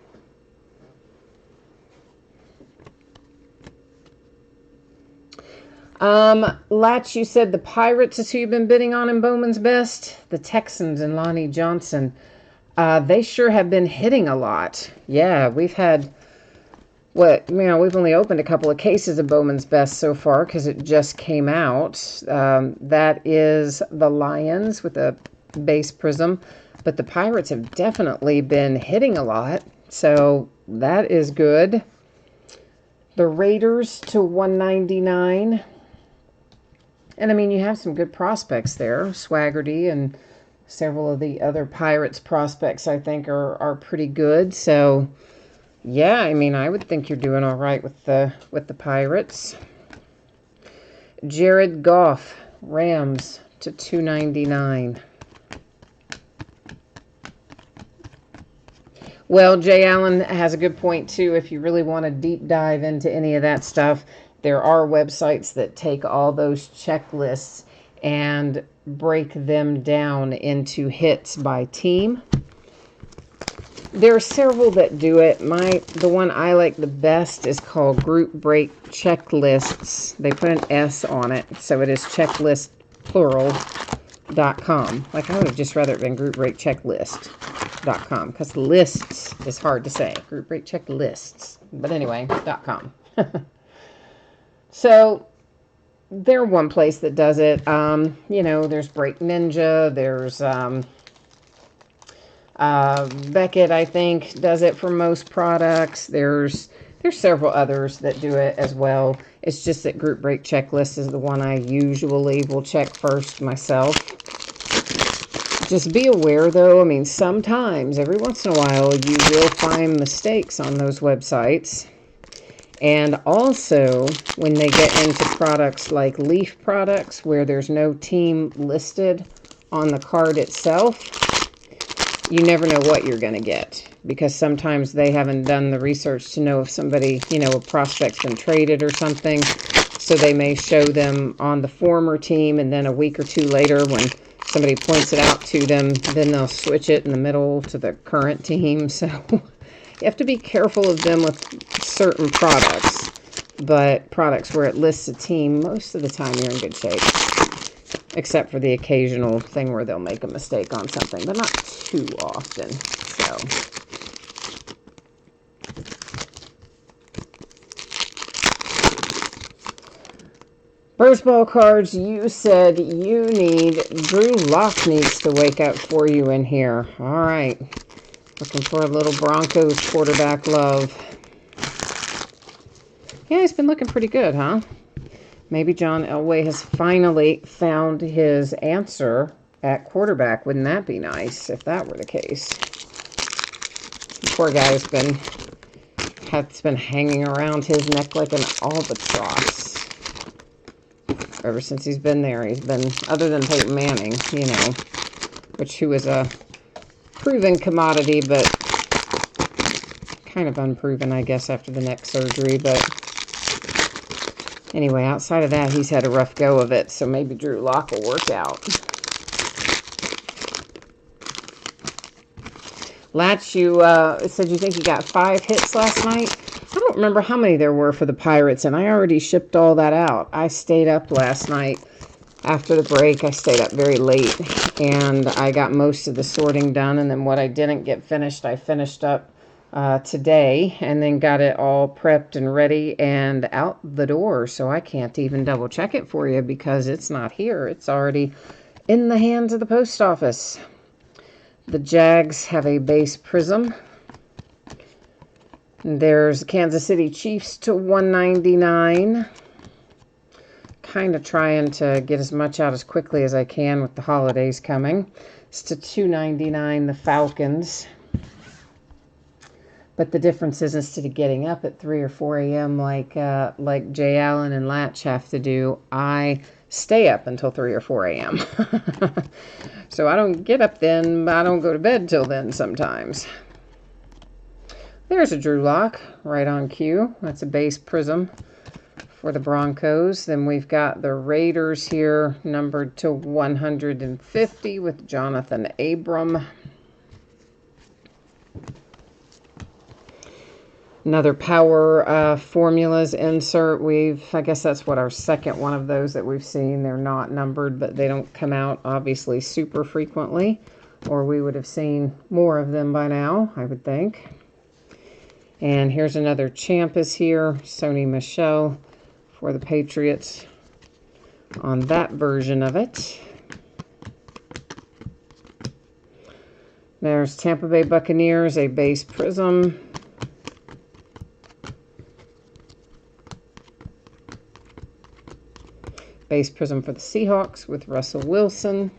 Latch, you said the Pirates is who you've been bidding on in Bowman's Best? The Texans and Lonnie Johnson. They sure have been hitting a lot. Yeah, we've had, we've only opened a couple of cases of Bowman's Best so far because it just came out. That is the Lions with a base prism, but the Pirates have definitely been hitting a lot, so that is good. The Raiders to 199. And, I mean, you have some good prospects there. Swaggerty and several of the other Pirates prospects, I think, are pretty good. So, yeah, I mean, I would think you're doing all right with the Pirates. Jared Goff, Rams to 299. Well, Jay Allen has a good point, too. If you really want to deep dive into any of that stuff, there are websites that take all those checklists and break them down into hits by team. There are several that do it. The one I like the best is called Group Break Checklists. They put an S on it, so it is checklistplural.com. Like, I would have just rather it been Group Break Checklist.com, because lists is hard to say. Group Break Checklists. But anyway, .com. So they're one place that does it. There's Break Ninja. There's Beckett, I think, does it for most products. There's several others that do it as well. It's just that Group Break Checklist is the one I usually will check first myself. Just be aware, though. I mean, sometimes, every once in a while, you will find mistakes on those websites. And also, when they get into products like Leaf products, where there's no team listed on the card itself, you never know what you're going to get. Because sometimes they haven't done the research to know if somebody, a prospect's been traded or something. So they may show them on the former team, and then a week or two later, when somebody points it out to them, then they'll switch it in the middle to the current team. So you have to be careful of them with certain products, but products where it lists a team, most of the time you're in good shape, except for the occasional thing where they'll make a mistake on something, but not too often. So first ball cards, you said you need, Drew Lock needs to wake up for you in here. All right. Looking for a little Broncos quarterback love. Yeah, he's been looking pretty good, huh? Maybe John Elway has finally found his answer at quarterback. Wouldn't that be nice if that were the case? The poor guy has been hanging around his neck like an albatross. Ever since he's been there, he's been, other than Peyton Manning, who was a proven commodity, but kind of unproven, I guess, after the neck surgery. But anyway, outside of that, he's had a rough go of it, so maybe Drew Lock will work out. Latch, you said you think you got 5 hits last night. I don't remember how many there were for the Pirates, and I already shipped all that out. I stayed up last night. After the break, I stayed up very late, and I got most of the sorting done, and then what I didn't get finished, I finished up today, and then got it all prepped and ready and out the door, so I can't even double check it for you because it's not here. It's already in the hands of the post office. The Jags have a base prism. There's Kansas City Chiefs to 199. Kind of trying to get as much out as quickly as I can with the holidays coming. It's to 299, the Falcons. But the difference is, instead of getting up at 3 or 4 a.m. like Jay Allen and Latch have to do, I stay up until 3 or 4 a.m. So I don't get up then, but I don't go to bed till then sometimes. There's a Drew Lock, right on cue. That's a base prism for the Broncos. Then we've got the Raiders here, numbered to 150 with Jonathan Abram. Another Power Formulas insert. I guess that's what our second one of those that we've seen. They're not numbered, but they don't come out obviously super frequently, or we would have seen more of them by now, I would think. And here's another Champus here, Sony Michel for the Patriots on that version of it. There's Tampa Bay Buccaneers, a base prism. Base prism for the Seahawks with Russell Wilson.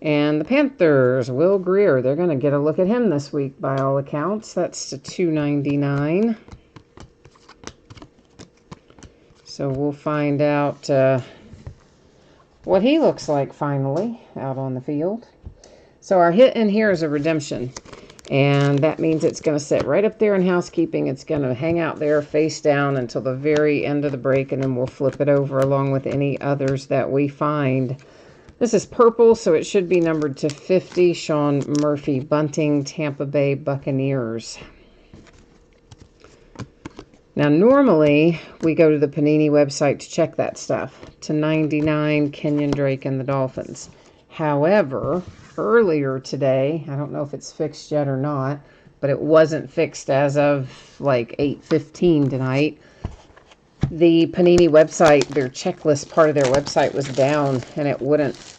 And the Panthers, Will Grier. They're going to get a look at him this week by all accounts. That's to 299. So we'll find out what he looks like finally out on the field. So our hit in here is a redemption. And that means it's going to sit right up there in housekeeping. It's going to hang out there face down until the very end of the break, and then we'll flip it over along with any others that we find. This is purple, so it should be numbered to 50. Sean Murphy Bunting, Tampa Bay Buccaneers. Now, normally, we go to the Panini website to check that stuff. To 99, Kenyon Drake and the Dolphins. However, earlier today, I don't know if it's fixed yet or not, but it wasn't fixed as of like 8:15 tonight. The Panini website, their checklist part of their website was down, and it wouldn't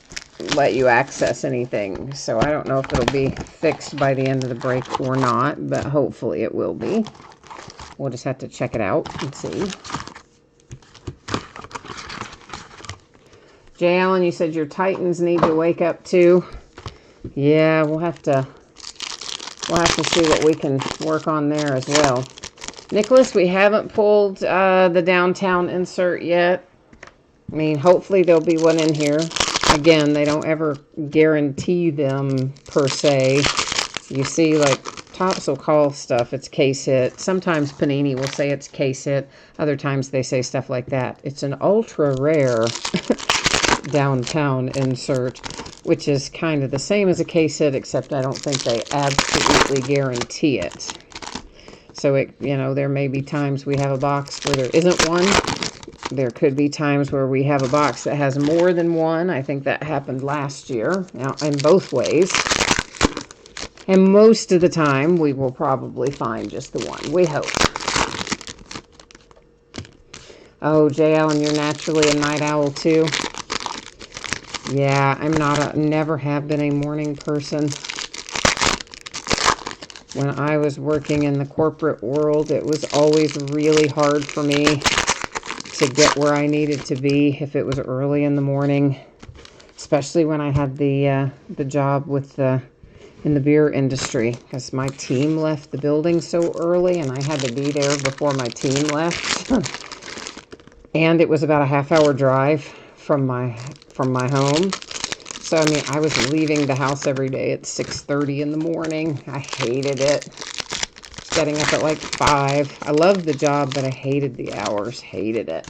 let you access anything. So I don't know if it'll be fixed by the end of the break or not, but hopefully it will be. We'll just have to check it out and see. Jay Allen, you said your Titans need to wake up too. Yeah, we'll have to see what we can work on there as well. Nicholas, we haven't pulled the downtown insert yet. I mean, hopefully there'll be one in here. Again, they don't ever guarantee them per se. You see, like, Topps will call stuff, it's case hit. Sometimes Panini will say it's case hit. Other times they say stuff like that. It's an ultra rare downtown insert, which is kind of the same as a case hit, except I don't think they absolutely guarantee it. So, there may be times we have a box where there isn't one. There could be times where we have a box that has more than one. I think that happened last year, now in both ways. And most of the time, we will probably find just the one. We hope. Oh, Jay Allen, you're naturally a night owl too. Yeah, I'm never have been a morning person. When I was working in the corporate world, it was always really hard for me to get where I needed to be if it was early in the morning, especially when I had the job in the beer industry, because my team left the building so early and I had to be there before my team left. And it was about a half-hour drive from my home. So, I mean, I was leaving the house every day at 6:30 in the morning. I hated it. Getting up at like 5. I loved the job, but I hated the hours. Hated it.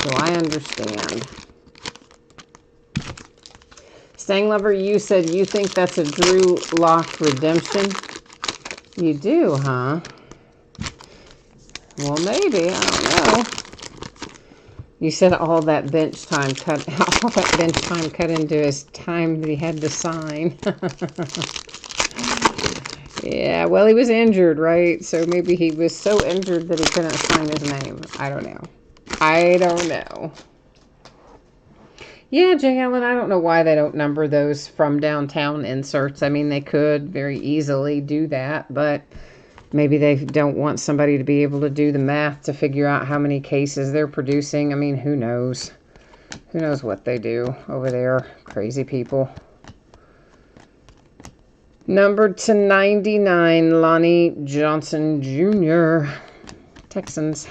So I understand. Stang Lover, you said you think that's a Drew Lock redemption. You do, huh? Well, maybe. I don't know. You said all that bench time cut into his time that he had to sign. Yeah, well, he was injured, right? So maybe he was so injured that he couldn't sign his name. I don't know. Yeah, Jay Allen, I don't know why they don't number those from downtown inserts. I mean, they could very easily do that, but maybe they don't want somebody to be able to do the math to figure out how many cases they're producing. I mean, who knows? Who knows what they do over there? Crazy people. Numbered to 99, Lonnie Johnson Jr., Texans.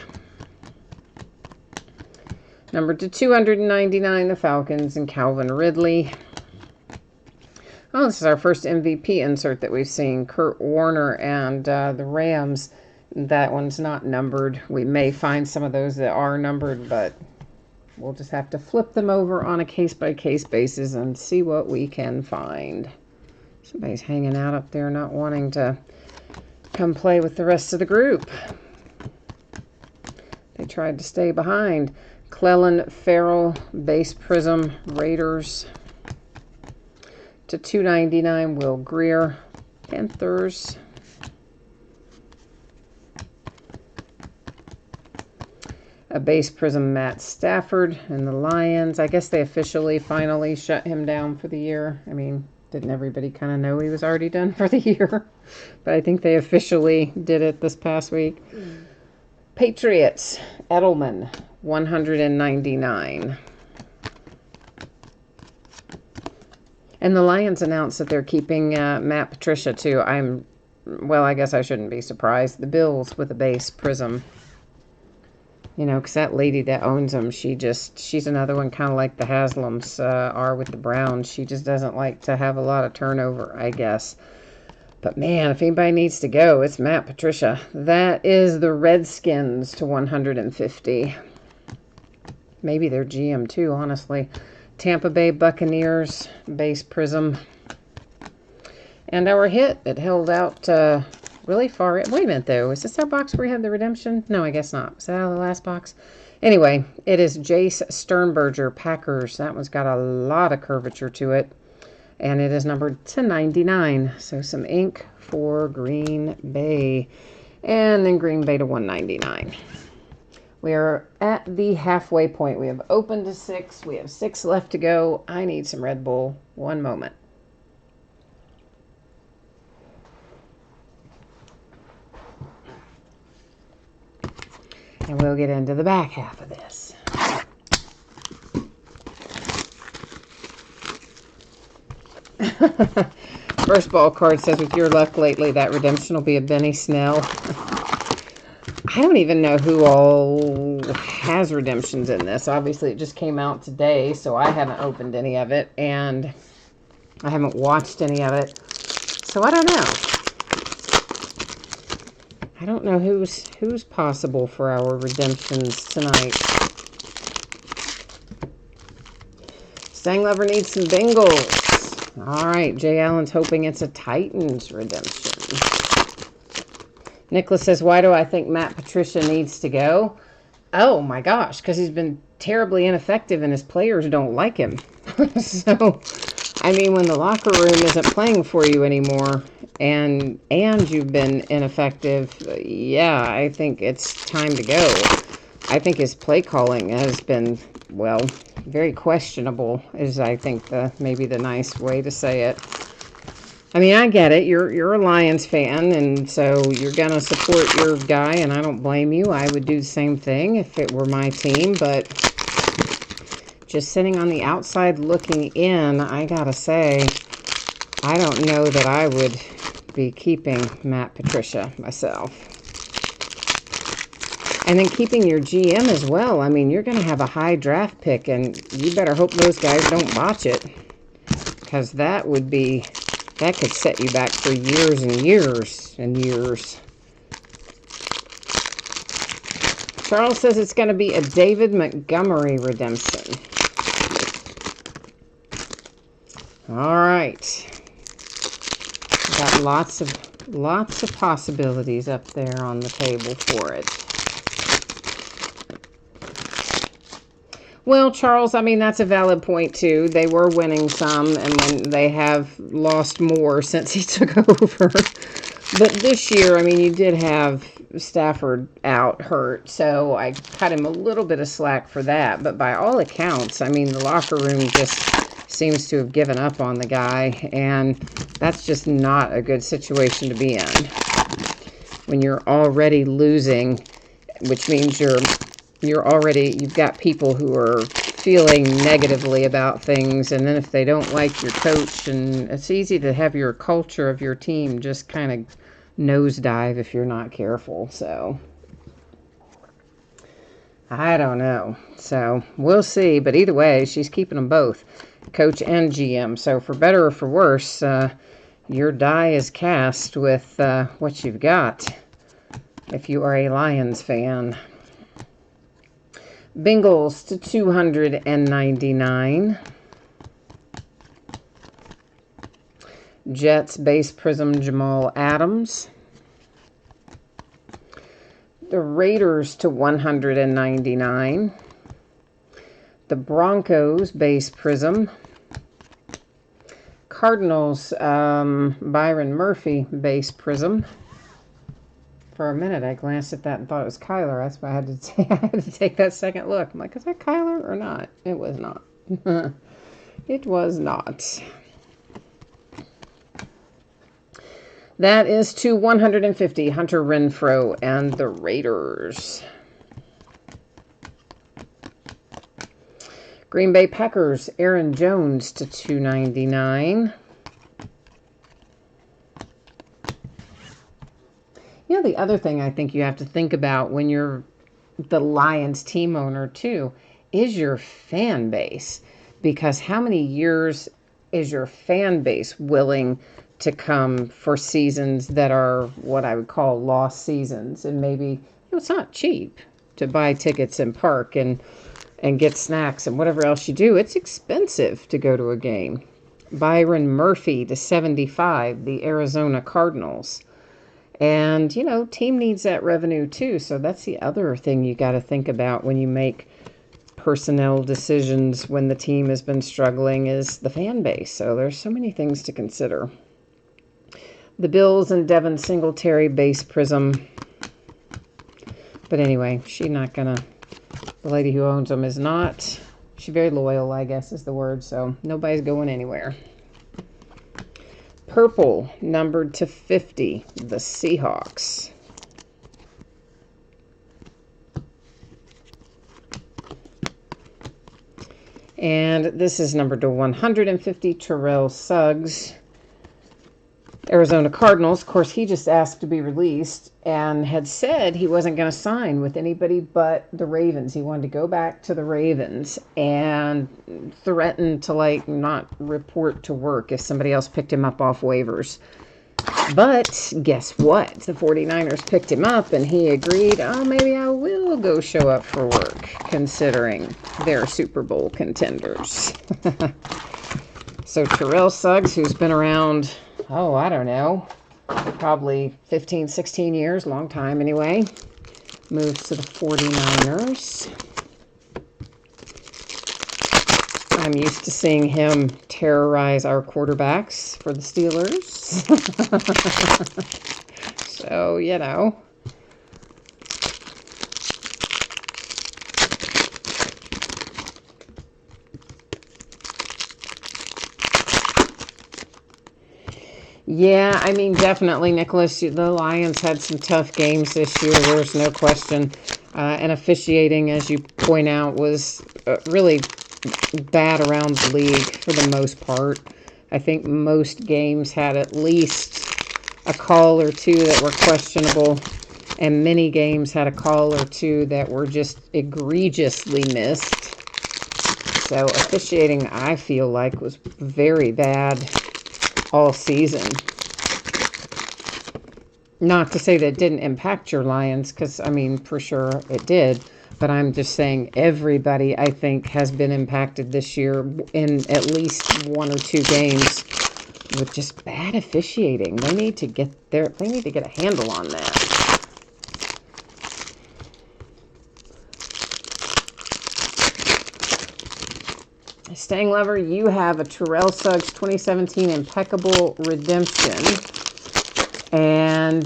Numbered to 299, the Falcons and Calvin Ridley. Oh, this is our first MVP insert that we've seen. Kurt Warner and the Rams. That one's not numbered. We may find some of those that are numbered, but we'll just have to flip them over on a case-by-case basis and see what we can find. Somebody's hanging out up there not wanting to come play with the rest of the group. They tried to stay behind. Clelin Ferrell, base prism, Raiders. To 299, Will Greer, Panthers. A base prism, Matt Stafford and the Lions. I guess they officially finally shut him down for the year. I mean, didn't everybody kind of know he was already done for the year? But I think they officially did it this past week. Patriots, Edelman, 199. And the Lions announced that they're keeping Matt Patricia, too. Well, I guess I shouldn't be surprised. The Bills with a base prism. You know, because that lady that owns them, she's another one kind of like the Haslams are with the Browns. She just doesn't like to have a lot of turnover, I guess. But man, if anybody needs to go, it's Matt Patricia. That is the Redskins to 150. Maybe their GM too, honestly. Tampa Bay Buccaneers, base prism. And our hit, it held out really far. Wait a minute, though. Is this our box where we have the redemption? No, I guess not. Is that out of the last box? Anyway, it is Jace Sternberger, Packers. That one's got a lot of curvature to it. And it is numbered to 99. So some ink for Green Bay. And then Green Bay to 199. We are at the halfway point. We have opened to 6. We have 6 left to go. I need some Red Bull. One moment. And we'll get into the back half of this. First ball card says, with your luck lately, that redemption will be a Benny Snell. I don't even know who all has redemptions in this. Obviously, it just came out today, so I haven't opened any of it, and I haven't watched any of it. So I don't know. I don't know who's possible for our redemptions tonight. Stanglover needs some Bengals. All right, Jay Allen's hoping it's a Titans redemption. Nicholas says, why do I think Matt Patricia needs to go? Oh my gosh, because he's been terribly ineffective and his players don't like him. So, I mean, when the locker room isn't playing for you anymore and you've been ineffective, yeah, I think it's time to go. I think his play calling has been, well, very questionable is, I think, maybe the nice way to say it. I mean, I get it. You're a Lions fan, and so you're going to support your guy, and I don't blame you. I would do the same thing if it were my team, but just sitting on the outside looking in, I got to say, I don't know that I would be keeping Matt Patricia myself. And then keeping your GM as well. I mean, you're going to have a high draft pick, and you better hope those guys don't botch it, because that could set you back for years and years and years. Charles says it's going to be a David Montgomery redemption. All right. Got lots of possibilities up there on the table for it. Well, Charles, I mean, that's a valid point, too. They were winning some, and when they have lost more since he took over. But this year, I mean, you did have Stafford out hurt, so I cut him a little bit of slack for that. But by all accounts, I mean, the locker room just seems to have given up on the guy, and that's just not a good situation to be in. When you're already losing, which means you've got people who are feeling negatively about things, and then if they don't like your coach, and it's easy to have your culture of your team just kind of nosedive if you're not careful. So I don't know. So we'll see. But either way, she's keeping them both, coach and GM. So for better or for worse, your die is cast with what you've got if you are a Lions fan. Bengals to 299. Jets base prism Jamal Adams. The Raiders to 199. The Broncos base prism. Cardinals Byron Murphy base prism. For a minute, I glanced at that and thought it was Kyler. That's why I had to take that second look. I'm like, is that Kyler or not? It was not. It was not. That is to 150, Hunter Renfrow and the Raiders. Green Bay Packers, Aaron Jones to 299. You know, the other thing I think you have to think about when you're the Lions team owner too is your fan base. Because how many years is your fan base willing to come for seasons that are what I would call lost seasons? And maybe, it's not cheap to buy tickets and park and get snacks and whatever else you do. It's expensive to go to a game. Byron Murphy to 75, the Arizona Cardinals. And, team needs that revenue too. So that's the other thing you got to think about when you make personnel decisions when the team has been struggling is the fan base. So there's so many things to consider. The Bills and Devin Singletary base prism. But anyway, she's not going to, the lady who owns them is not, she's very loyal, I guess is the word. So nobody's going anywhere. Purple, numbered to 50, the Seahawks. And this is numbered to 150, Terrell Suggs. Arizona Cardinals. Of course, he just asked to be released and had said he wasn't going to sign with anybody but the Ravens. He wanted to go back to the Ravens and threatened to not report to work if somebody else picked him up off waivers. But guess what? The 49ers picked him up and he agreed, maybe I will go show up for work, considering they're Super Bowl contenders. So Terrell Suggs, who's been around, I don't know, probably 15, 16 years, long time anyway, moves to the 49ers. I'm used to seeing him terrorize our quarterbacks for the Steelers. So, Yeah, I mean, definitely, Nicholas, the Lions had some tough games this year. There's no question. And officiating, as you point out, was really bad around the league for the most part. I think most games had at least a call or two that were questionable, and many games had a call or two that were just egregiously missed. So officiating, I feel like, was very bad all season. Not to say that it didn't impact your Lions, because, for sure it did. But I'm just saying everybody, I think, has been impacted this year in at least one or two games with just bad officiating. They need to get a handle on that. Staying Lover, you have a Terrell Suggs 2017 Impeccable Redemption. And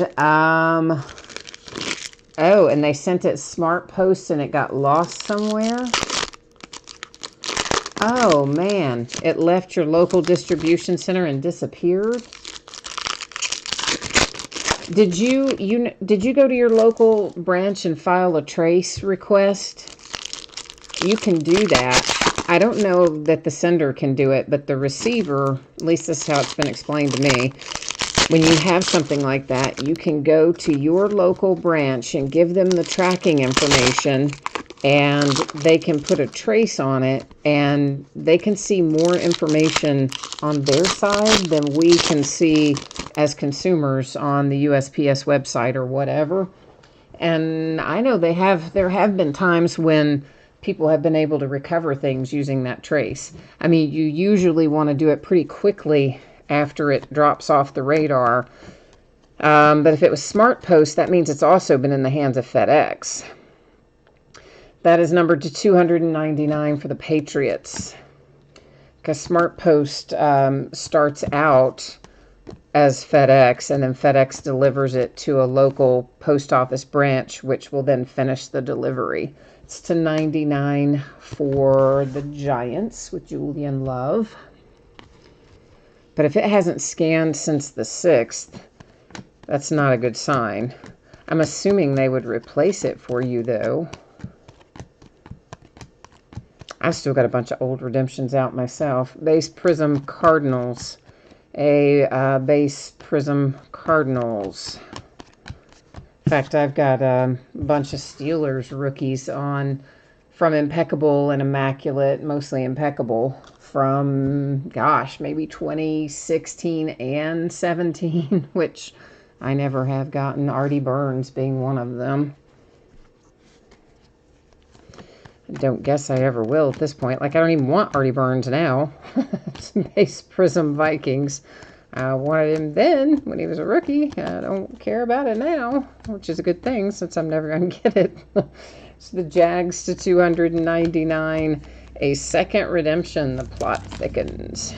Oh, and they sent it Smart Post and it got lost somewhere? Oh, man. It left your local distribution center and disappeared? Did you go to your local branch and file a trace request? You can do that. I don't know that the sender can do it, but the receiver, at least this is how it's been explained to me, when you have something like that, you can go to your local branch and give them the tracking information, and they can put a trace on it, and they can see more information on their side than we can see as consumers on the USPS website or whatever. And I know there have been times when people have been able to recover things using that trace. I mean, you usually want to do it pretty quickly after it drops off the radar. But if it was Smart Post, that means it's also been in the hands of FedEx. That is numbered to $299 for the Patriots. Because Smart Post starts out as FedEx, and then FedEx delivers it to a local post office branch, which will then finish the delivery. It's to $99 for the Giants with Julian Love. But if it hasn't scanned since the 6th, that's not a good sign. I'm assuming they would replace it for you, though. I've still got a bunch of old redemptions out myself. Base Prism Cardinals. Base Prism Cardinals. In fact, I've got a bunch of Steelers rookies on from Impeccable and Immaculate, mostly Impeccable, from, gosh, maybe 2016 and 17, which I never have gotten, Artie Burns being one of them. I don't guess I ever will at this point. Like, I don't even want Artie Burns now. It's Base Prism Vikings. I wanted him then when he was a rookie. I don't care about it now, which is a good thing since I'm never going to get it. So the Jags to $299. A second redemption. The plot thickens.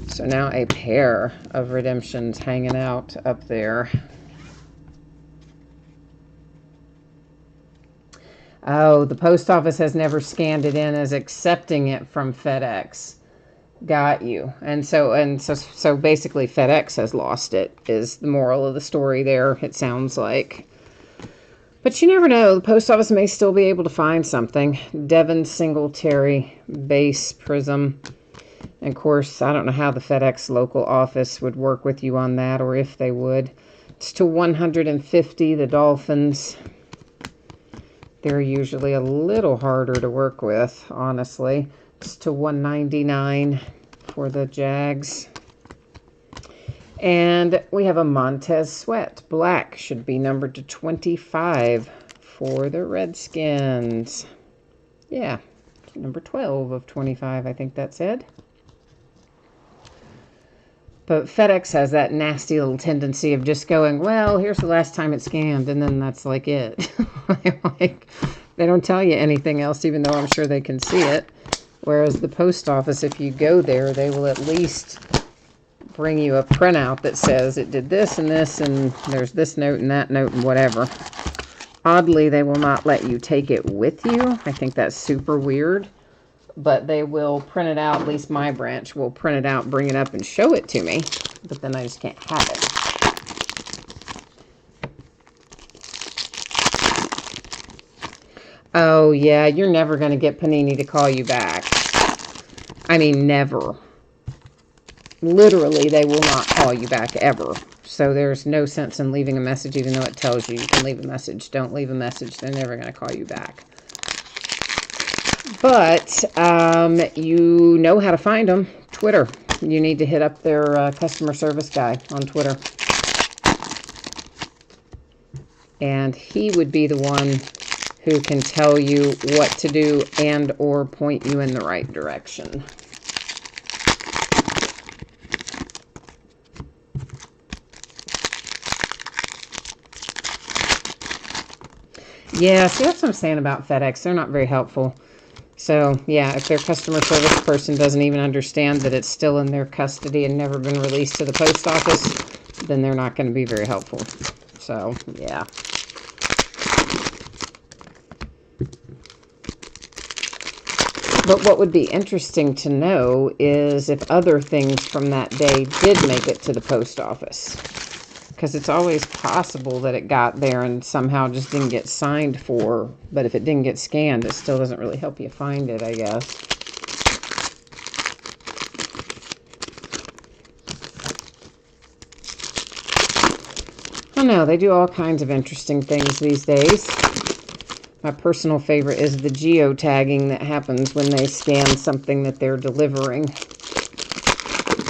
So now a pair of redemptions hanging out up there. Oh, the post office has never scanned it in as accepting it from FedEx. Got you. And so basically FedEx has lost it, is the moral of the story there, it sounds like. But you never know. The post office may still be able to find something. Devin Singletary, Base Prism. And of course, I don't know how the FedEx local office would work with you on that, or if they would. It's to $150, the Dolphins. They're usually a little harder to work with, honestly. It's to $199 for the Jags. And we have a Montez Sweat. Black should be numbered to 25 for the Redskins. Yeah, number 12 of 25, I think that said. But FedEx has that nasty little tendency of just going, well, here's the last time it scanned, and then that's like it. Like, they don't tell you anything else, even though I'm sure they can see it. Whereas the post office, if you go there, they will at least bring you a printout that says it did this, and there's this note and that note and whatever. Oddly, they will not let you take it with you. I think that's super weird. But they will print it out, at least my branch will print it out, bring it up, and show it to me. But then I just can't have it. Oh, yeah, you're never going to get Panini to call you back. I mean, never. Literally, they will not call you back ever. So there's no sense in leaving a message, even though it tells you you can leave a message. Don't leave a message. They're never going to call you back. But you know how to find them. Twitter. You need to hit up their customer service guy on Twitter. And he would be the one who can tell you what to do and or point you in the right direction. Yeah, see, that's what I'm saying about FedEx. They're not very helpful. So, yeah, if their customer service person doesn't even understand that it's still in their custody and never been released to the post office, then they're not going to be very helpful. So, yeah. But what would be interesting to know is if other things from that day did make it to the post office. Because it's always possible that it got there and somehow just didn't get signed for. But if it didn't get scanned, it still doesn't really help you find it, I guess. I don't know, they do all kinds of interesting things these days. My personal favorite is the geotagging that happens when they scan something that they're delivering.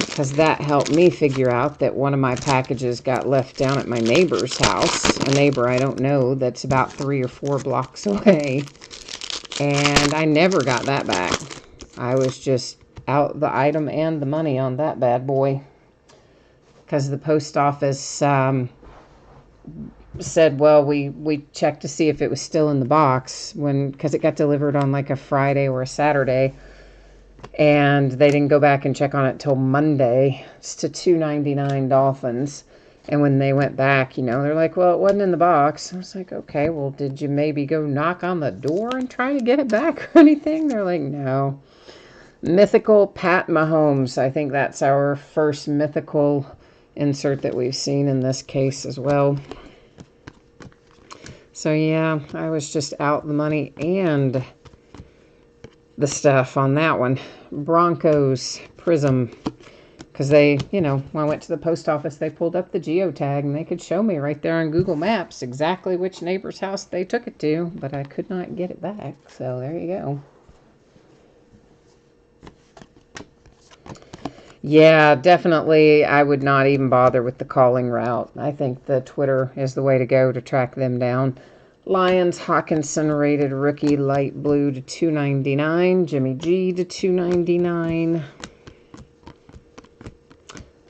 Because that helped me figure out that one of my packages got left down at my neighbor's house. A neighbor I don't know that's about 3 or 4 blocks away. And I never got that back. I was just out the item and the money on that bad boy. Because the post office said, well, we checked to see if it was still in the box because it got delivered on like a Friday or a Saturday, and they didn't go back and check on it till Monday. It's to $2.99 Dolphins, and when they went back, they're like, well, it wasn't in the box. I was like, okay, well, did you maybe go knock on the door and try to get it back or anything? They're like, no. Mythical Pat Mahomes. I think that's our first mythical insert that we've seen in this case as well. So yeah, I was just out the money and the stuff on that one. Broncos Prism. Because they, when I went to the post office, they pulled up the geotag and they could show me right there on Google Maps exactly which neighbor's house they took it to. But I could not get it back. So there you go. Yeah, definitely. I would not even bother with the calling route. I think the Twitter is the way to go to track them down. Lions Hawkinson rated rookie light blue to $2.99. Jimmy G to $2.99.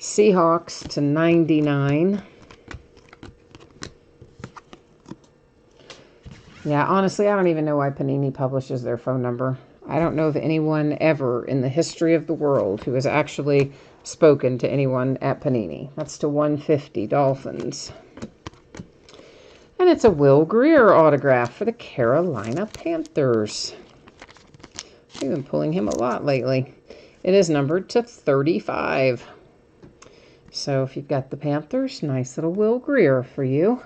Seahawks to $99. Yeah, honestly, I don't even know why Panini publishes their phone number. I don't know of anyone ever in the history of the world who has actually spoken to anyone at Panini. That's to $150 Dolphins. And it's a Will Grier autograph for the Carolina Panthers. I've been pulling him a lot lately. It is numbered to 35. So if you've got the Panthers, nice little Will Grier for you.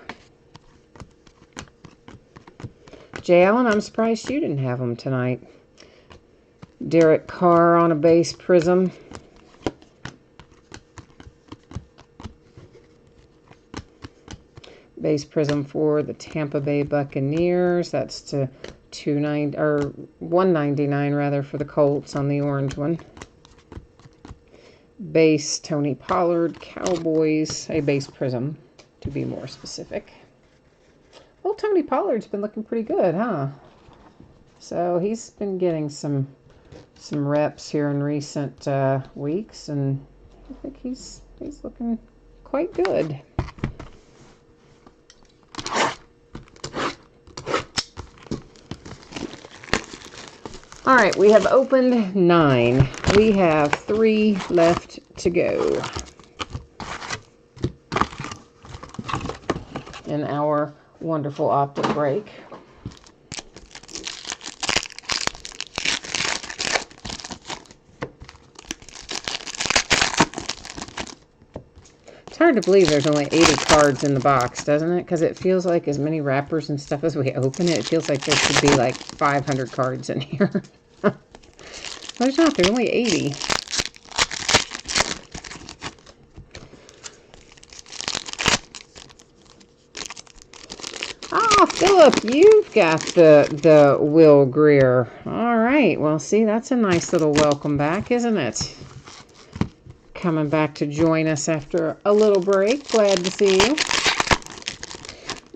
Jay Allen, I'm surprised you didn't have him tonight. Derek Carr on a base prism. Base prism for the Tampa Bay Buccaneers. That's to $199 rather for the Colts on the orange one. Base Tony Pollard Cowboys, a base prism to be more specific. Well, Tony Pollard's been looking pretty good, huh? So he's been getting some reps here in recent weeks, and I think he's looking quite good. All right, we have opened 9. We have 3 left to go in our wonderful optic break. It's hard to believe there's only 80 cards in the box, doesn't it? Because it feels like as many wrappers and stuff as we open it, it feels like there should be like 500 cards in here. There's not. There's only 80. Ah, Philip, you've got the Will Grier. All right. Well, see, that's a nice little welcome back, isn't it? Coming back to join us after a little break. Glad to see you.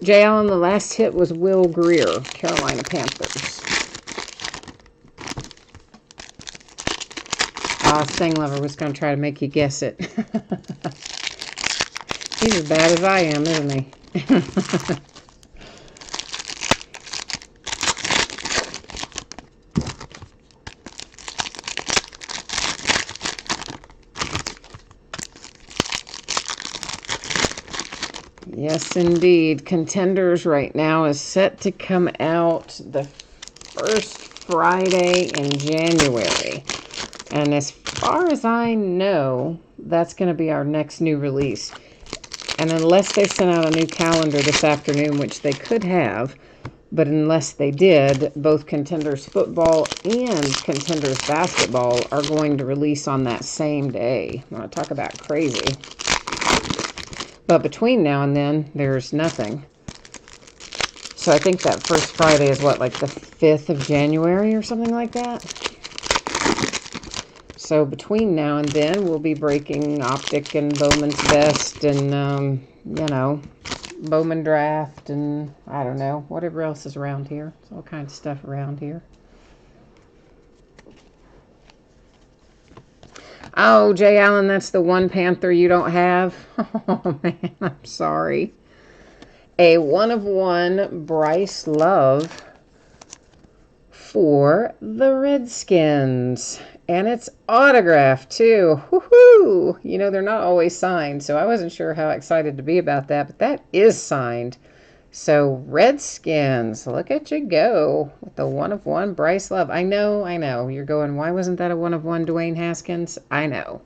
Jay Allen, the last hit was Will Grier, Carolina Panthers. Sting Lover was going to try to make you guess it. He's as bad as I am, isn't he? Yes, indeed. Contenders right now is set to come out the first Friday in January. And as far as I know, that's going to be our next new release. And unless they sent out a new calendar this afternoon, which they could have, but unless they did, both Contenders Football and Contenders Basketball are going to release on that same day. I want to talk about crazy. But between now and then, there's nothing. So I think that first Friday is what, like the 5th of January or something like that? So between now and then, we'll be breaking Optic and Bowman's Best and, you know, Bowman Draft and, I don't know, whatever else is around here. There's all kinds of stuff around here. Oh, Jay Allen, that's the one Panther you don't have? Oh, man, I'm sorry. A 1/1 Bryce Love for the Redskins. And it's autographed, too. Woohoo! You know, they're not always signed, so I wasn't sure how excited to be about that, but that is signed. So, Redskins, look at you go with the 1/1 Bryce Love. I know. You're going, why wasn't that a 1/1 Dwayne Haskins? I know.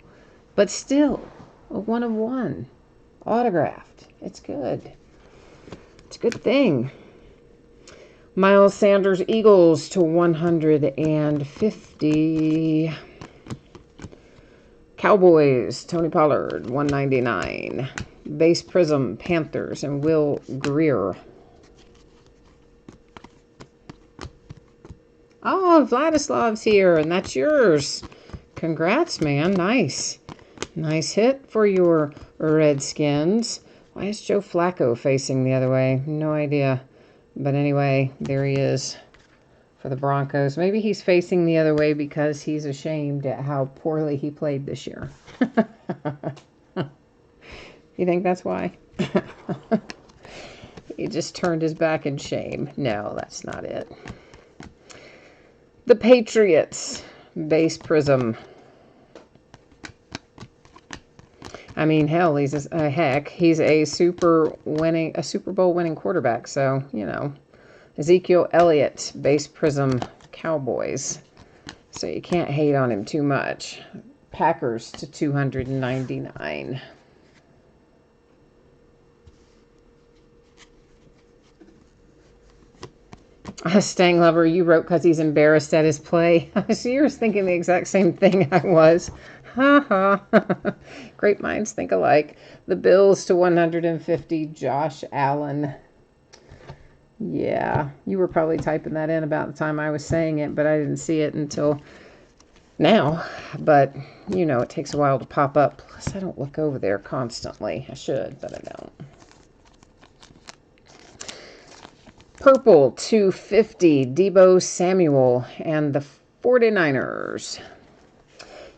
But still, a 1/1 autographed. It's good. It's a good thing. Miles Sanders, Eagles to 150. Cowboys, Tony Pollard, 199. Base Prism, Panthers, and Will Greer. Oh, Vladislav's here, and that's yours. Congrats, man. Nice. Nice hit for your Redskins. Why is Joe Flacco facing the other way? No idea. But anyway, there he is for the Broncos. Maybe he's facing the other way because he's ashamed at how poorly he played this year. You think that's why? He just turned his back in shame. No, that's not it. The Patriots, Base Prism. I mean, hell, he's he's a Super Bowl winning quarterback. So, you know, Ezekiel Elliott, Base Prism, Cowboys. So you can't hate on him too much. Packers to 299. Stang Lover, you wrote because he's embarrassed at his play. So you're thinking the exact same thing I was. Ha ha. Great minds think alike. The Bills to 150, Josh Allen. Yeah, you were probably typing that in about the time I was saying it, but I didn't see it until now. But, you know, it takes a while to pop up. Plus, I don't look over there constantly. I should, but I don't. Purple 250, Deebo Samuel and the 49ers.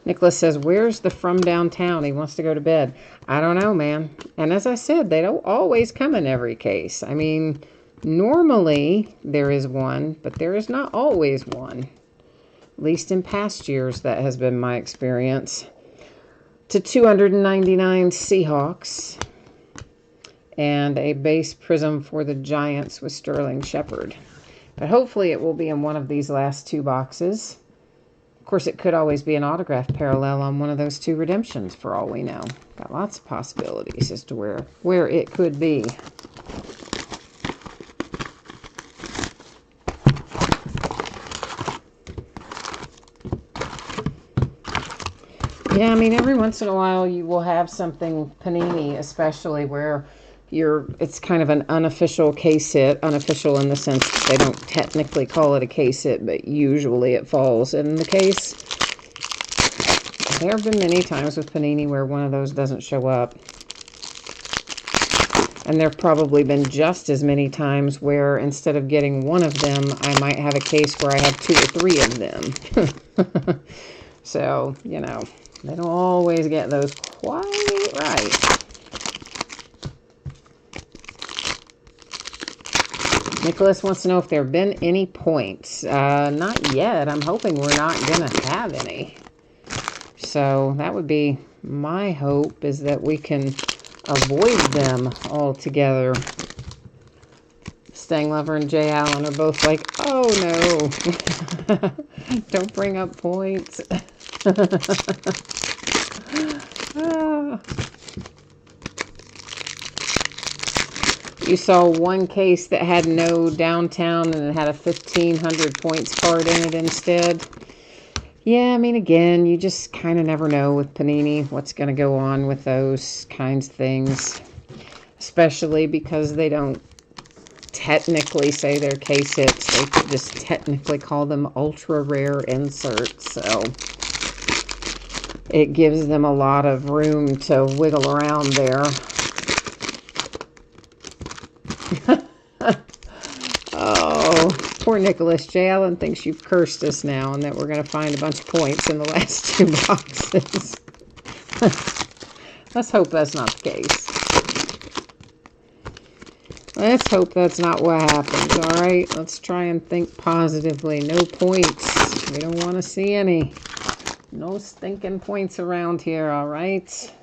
Nicholas says, where's the from downtown? He wants to go to bed. I don't know, man. And as I said, they don't always come in every case. I mean, normally there is one, but there is not always one. At least in past years, that has been my experience. To 299 Seahawks. And a base prism for the Giants with Sterling Shepard. But hopefully it will be in one of these last two boxes. Of course, it could always be an autograph parallel on one of those two redemptions, for all we know. Got lots of possibilities as to where it could be. Yeah, I mean, every once in a while you will have something Panini, especially where it's kind of an unofficial case hit. Unofficial in the sense that they don't technically call it a case hit, but usually it falls in the case. There have been many times with Panini where one of those doesn't show up. And there have probably been just as many times where instead of getting one of them, I might have a case where I have 2 or 3 of them. So, you know, they don't always get those quite right. Nicholas wants to know if there have been any points. Not yet. I'm hoping we're not going to have any. So that would be my hope, is that we can avoid them altogether. Stang Lover and Jay Allen are both like, Oh, no. Don't bring up points. Ah. You saw one case that had no downtown and it had a 1,500 points card in it instead. Yeah, I mean, again, you just kind of never know with Panini what's going to go on with those kinds of things. Especially because they don't technically say they're case hits. They just technically call them ultra rare inserts. So it gives them a lot of room to wiggle around there. Oh, poor Nicholas J. Allen thinks you've cursed us now and that we're going to find a bunch of points in the last 2 boxes. Let's hope that's not the case. Let's hope that's not what happens, all right? Let's try and think positively. No points. We don't want to see any. No stinking points around here, all right?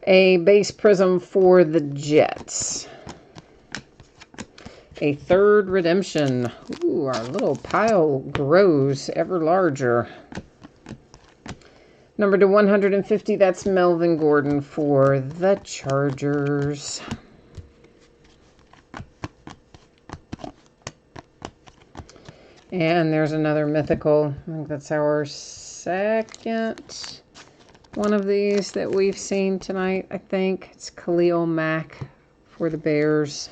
A base prism for the Jets. A third redemption. Ooh, our little pile grows ever larger. Number to 150, that's Melvin Gordon for the Chargers. And there's another mythical. I think that's our second one of these that we've seen tonight, I think. It's Khalil Mack for the Bears.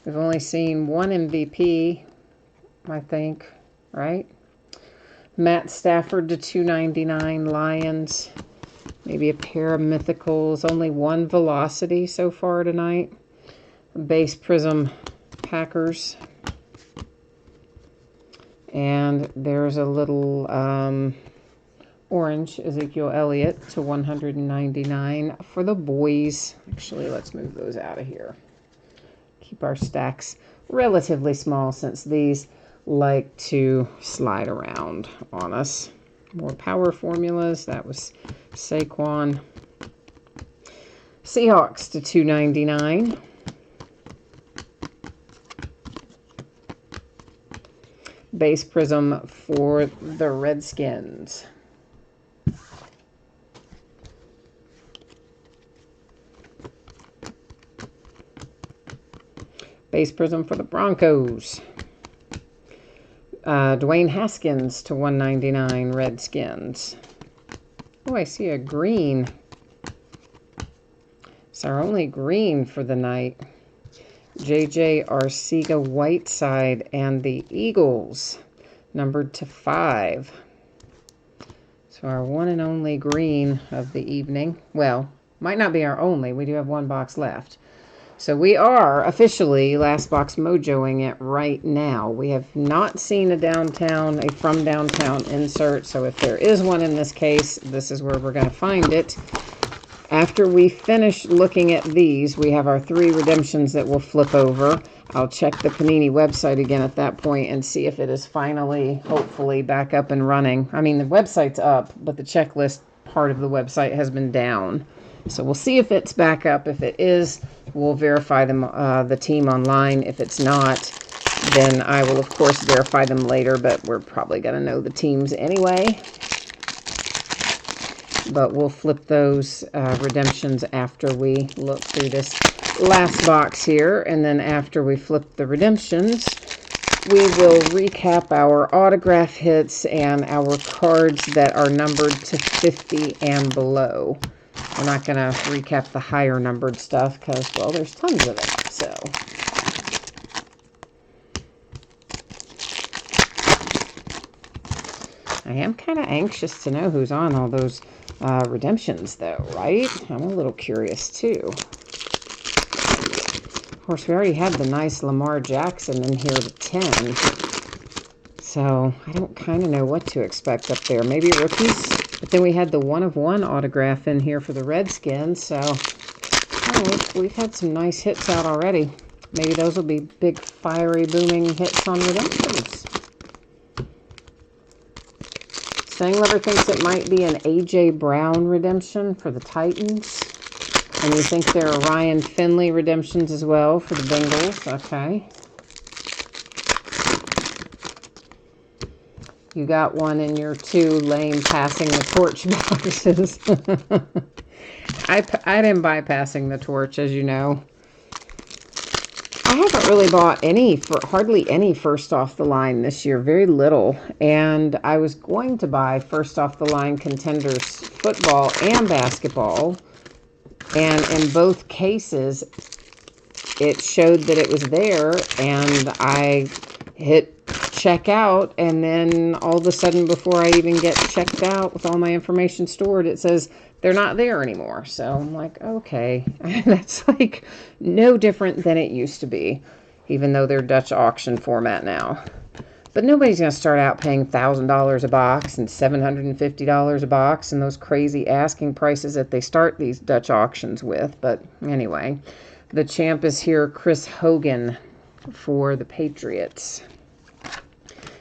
We've only seen one MVP, I think, right? Matt Stafford to 299 Lions. Maybe a pair of mythicals. Only one velocity so far tonight. Base prism Packers. And there's a little orange Ezekiel Elliott to 199 for the boys. Actually, let's move those out of here. Keep our stacks relatively small since these like to slide around on us. More power formulas. That was Saquon. Seahawks to 299. Base prism for the Redskins. Base prism for the Broncos. Dwayne Haskins to 199 Redskins. Oh, I see a green. It's our only green for the night. J.J. Arcega-Whiteside and the Eagles, numbered to 5. So our one and only green of the evening. Well, might not be our only. We do have one box left. So we are officially Last Box Mojoing it right now. We have not seen a from downtown insert. So if there is one in this case, this is where we're going to find it. After we finish looking at these, we have our 3 redemptions that we'll flip over. I'll check the Panini website again at that point and see if it is finally, hopefully, back up and running. I mean, the website's up, but the checklist part of the website has been down. So we'll see if it's back up. If it is, we'll verify them, the team online. If it's not, then I will, of course, verify them later, but we're probably going to know the teams anyway. But we'll flip those redemptions after we look through this last box here. And then after we flip the redemptions, we will recap our autograph hits and our cards that are numbered to 50 and below. We're not going to recap the higher numbered stuff because, well, there's tons of it. So I am kind of anxious to know who's on all those redemptions, though, right? I'm a little curious, too. Of course, we already had the nice Lamar Jackson in here to 10. So I don't kind of know what to expect up there. Maybe rookies. But then we had the 1/1 autograph in here for the Redskins. So we've had some nice hits out already. Maybe those will be big, fiery, booming hits on redemptions. Sanglover thinks it might be an A.J. Brown redemption for the Titans. And you think there are Ryan Finley redemptions as well for the Bengals. Okay. You got one in your 2 lame passing the torch boxes. I didn't buy passing the torch, as you know. I haven't really bought hardly any first off the line this year, very little. And I was going to buy first off the line Contenders football and basketball. And in both cases, it showed that it was there, and I hit check out, and then all of a sudden, before I even get checked out with all my information stored, it says they're not there anymore. So I'm like, okay, that's like no different than it used to be, even though they're Dutch auction format now. But nobody's going to start out paying $1,000 a box and $750 a box and those crazy asking prices that they start these Dutch auctions with. But anyway, the champ is here, Chris Hogan for the Patriots.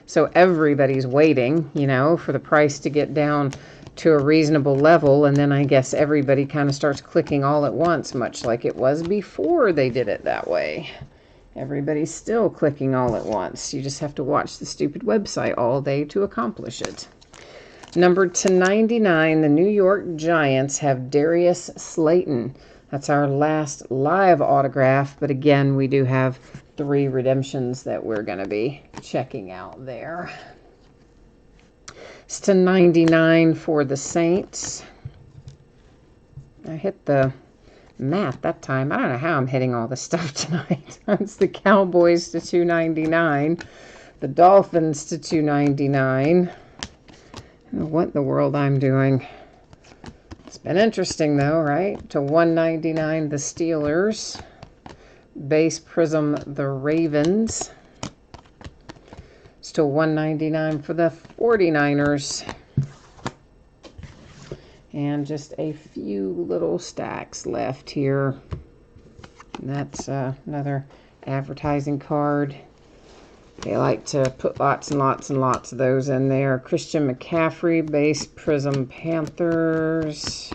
So everybody's waiting, you know, for the price to get down to a reasonable level. And then I guess everybody kind of starts clicking all at once, much like it was before they did it that way. Everybody's still clicking all at once. You just have to watch the stupid website all day to accomplish it. Numbered to 99, the New York Giants have Darius Slayton. That's our last live autograph, but again, we do have 3 redemptions that we're going to be checking out there. It's to 99 for the Saints. I hit the math that time. I don't know how I'm hitting all this stuff tonight. It's the Cowboys to 299, the Dolphins to 299. I don't know what in the world I'm doing. It's been interesting though, right? To 199, the Steelers. Base Prism, the Ravens. It's to 199 for the 49ers. And just a few little stacks left here. And that's another advertising card. They like to put lots and lots and lots of those in there. Christian McCaffrey, Base Prism Panthers.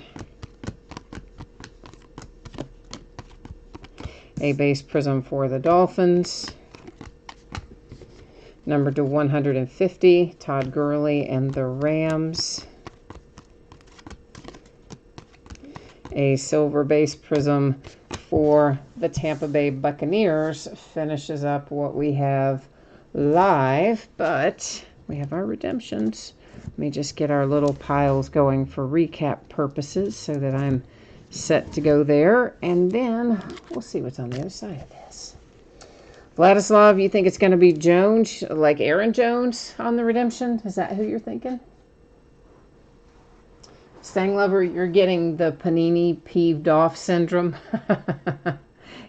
A base prism for the Dolphins. Numbered to 150, Todd Gurley and the Rams. A silver base prism for the Tampa Bay Buccaneers finishes up what we have live, but we have our redemptions. Let me just get our little piles going for recap purposes so that I'm set to go there, and then we'll see what's on the other side of this. Vladislav, you think it's going to be Jones, like Aaron Jones on the redemption? Is that who you're thinking? Stanglover, you're getting the Panini peeved off syndrome.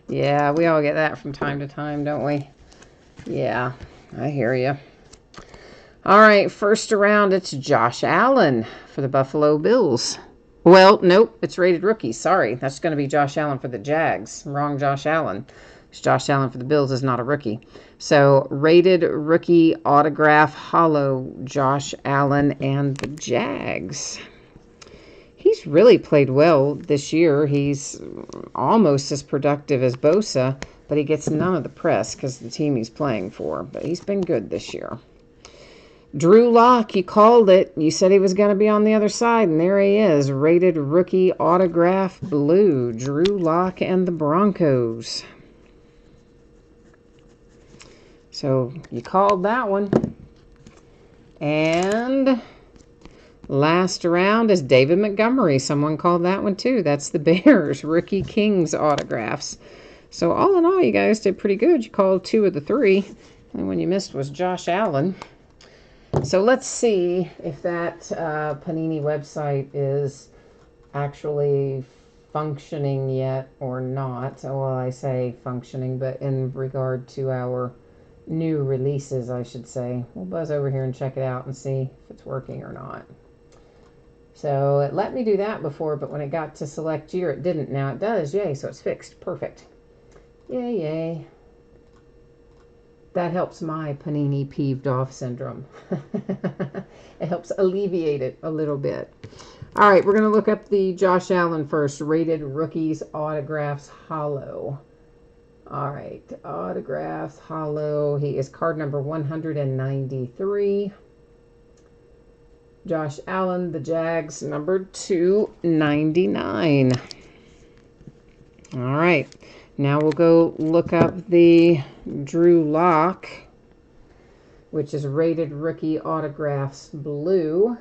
Yeah, we all get that from time to time, don't we? Yeah, I hear you. All right, first around, it's Josh Allen for the Buffalo Bills. Well, nope, it's rated rookie. Sorry, that's going to be Josh Allen for the Jags. Wrong Josh Allen. Josh Allen for the Bills is not a rookie. So, rated rookie autograph holo, Josh Allen and the Jags. He's really played well this year. He's almost as productive as Bosa, but he gets none of the press because of the team he's playing for. But he's been good this year. Drew Lock, you called it. You said he was going to be on the other side, and there he is. Rated rookie autograph blue. Drew Lock and the Broncos. So you called that one. And last round is David Montgomery. Someone called that one too. That's the Bears rookie Kings autographs. So all in all, you guys did pretty good. You called 2 of the 3. The one you missed was Josh Allen. So let's see if that Panini website is actually functioning yet or not. Well, I say functioning, but in regard to our new releases, I should say. We'll buzz over here and check it out and see if it's working or not. So it let me do that before, but when it got to select year, it didn't. Now it does. Yay, so it's fixed. Perfect. Yay, yay. That helps my Panini peeved off syndrome. It helps alleviate it a little bit. All right, we're going to look up the Josh Allen first. Rated rookies autographs holo. All right, autographs holo. He is card number 193. Josh Allen, the Jags, numbered to 99. All right. Now we'll go look up the Drew Lock, which is rated rookie autographs blue.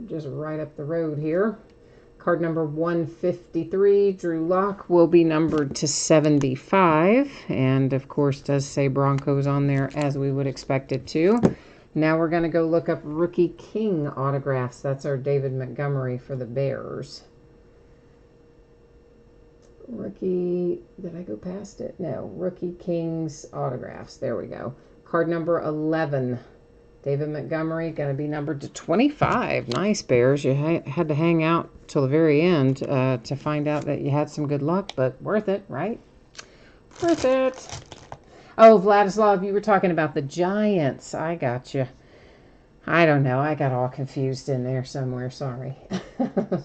Just right up the road here. Card number 153, Drew Lock, will be numbered to 75. And, of course, does say Broncos on there, as we would expect it to. Now we're going to go look up Rookie King autographs. That's our David Montgomery for the Bears. Rookie, did I go past it? No, Rookie King's autographs. There we go. Card number 11. David Montgomery, going to be numbered to 25. Nice, Bears. You had to hang out till the very end to find out that you had some good luck, but worth it, right? Worth it. Oh, Vladislav, you were talking about the Giants. I got you. I don't know. I got all confused in there somewhere. Sorry.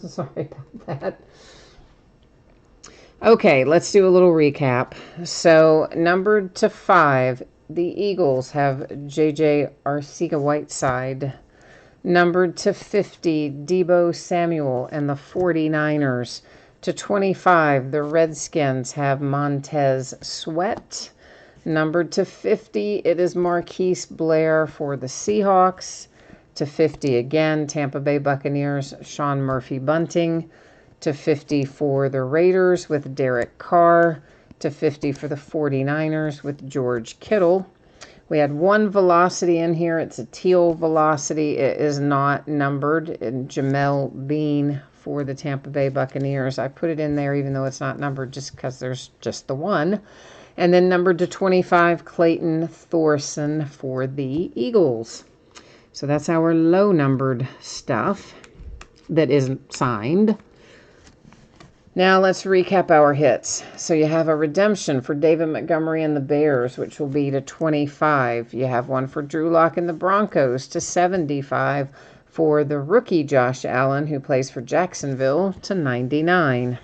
Sorry about that. Okay, let's do a little recap. So, numbered to 5. The Eagles have J.J. Arcega-Whiteside. Numbered to 50, Deebo Samuel and the 49ers. To 25, the Redskins have Montez Sweat. Numbered to 50, it is Marquise Blair for the Seahawks. To 50 again, Tampa Bay Buccaneers, Sean Murphy-Bunting. To 50 for the Raiders with Derek Carr. To 50 for the 49ers with George Kittle. We had one velocity in here. It's a teal velocity. It is not numbered. And Jamel Bean for the Tampa Bay Buccaneers. I put it in there even though it's not numbered just because there's just the one. And then numbered to 25, Clayton Thorson for the Eagles. So that's our low-numbered stuff that isn't signed. Now let's recap our hits. So you have a redemption for David Montgomery and the Bears, which will be to 25. You have one for Drew Lock and the Broncos to 75. For the rookie Josh Allen, who plays for Jacksonville, to 99.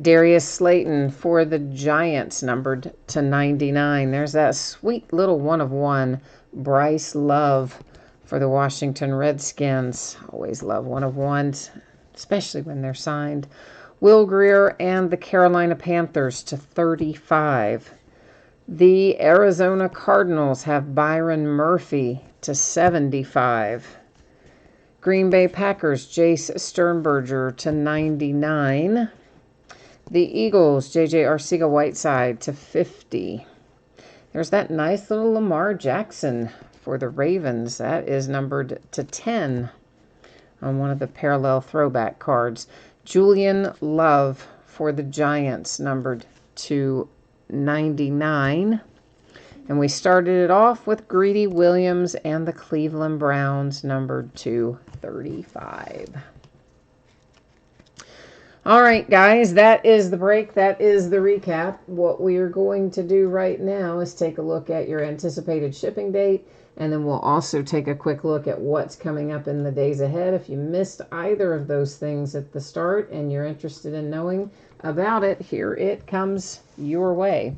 Darius Slayton for the Giants, numbered to 99. There's that sweet little 1/1. Bryce Love for the Washington Redskins. Always love 1/1s, especially when they're signed. Will Grier and the Carolina Panthers to 35. The Arizona Cardinals have Byron Murphy to 75. Green Bay Packers, Jace Sternberger to 99. The Eagles, J.J. Arcega-Whiteside to 50. There's that nice little Lamar Jackson for the Ravens. That is numbered to 10 on one of the parallel throwback cards. Julian Love for the Giants, numbered to 99. And we started it off with Greedy Williams and the Cleveland Browns, numbered to 35. All right, guys, that is the break. That is the recap. What we are going to do right now is take a look at your anticipated shipping date, and then we'll also take a quick look at what's coming up in the days ahead. If you missed either of those things at the start and you're interested in knowing about it, here it comes your way.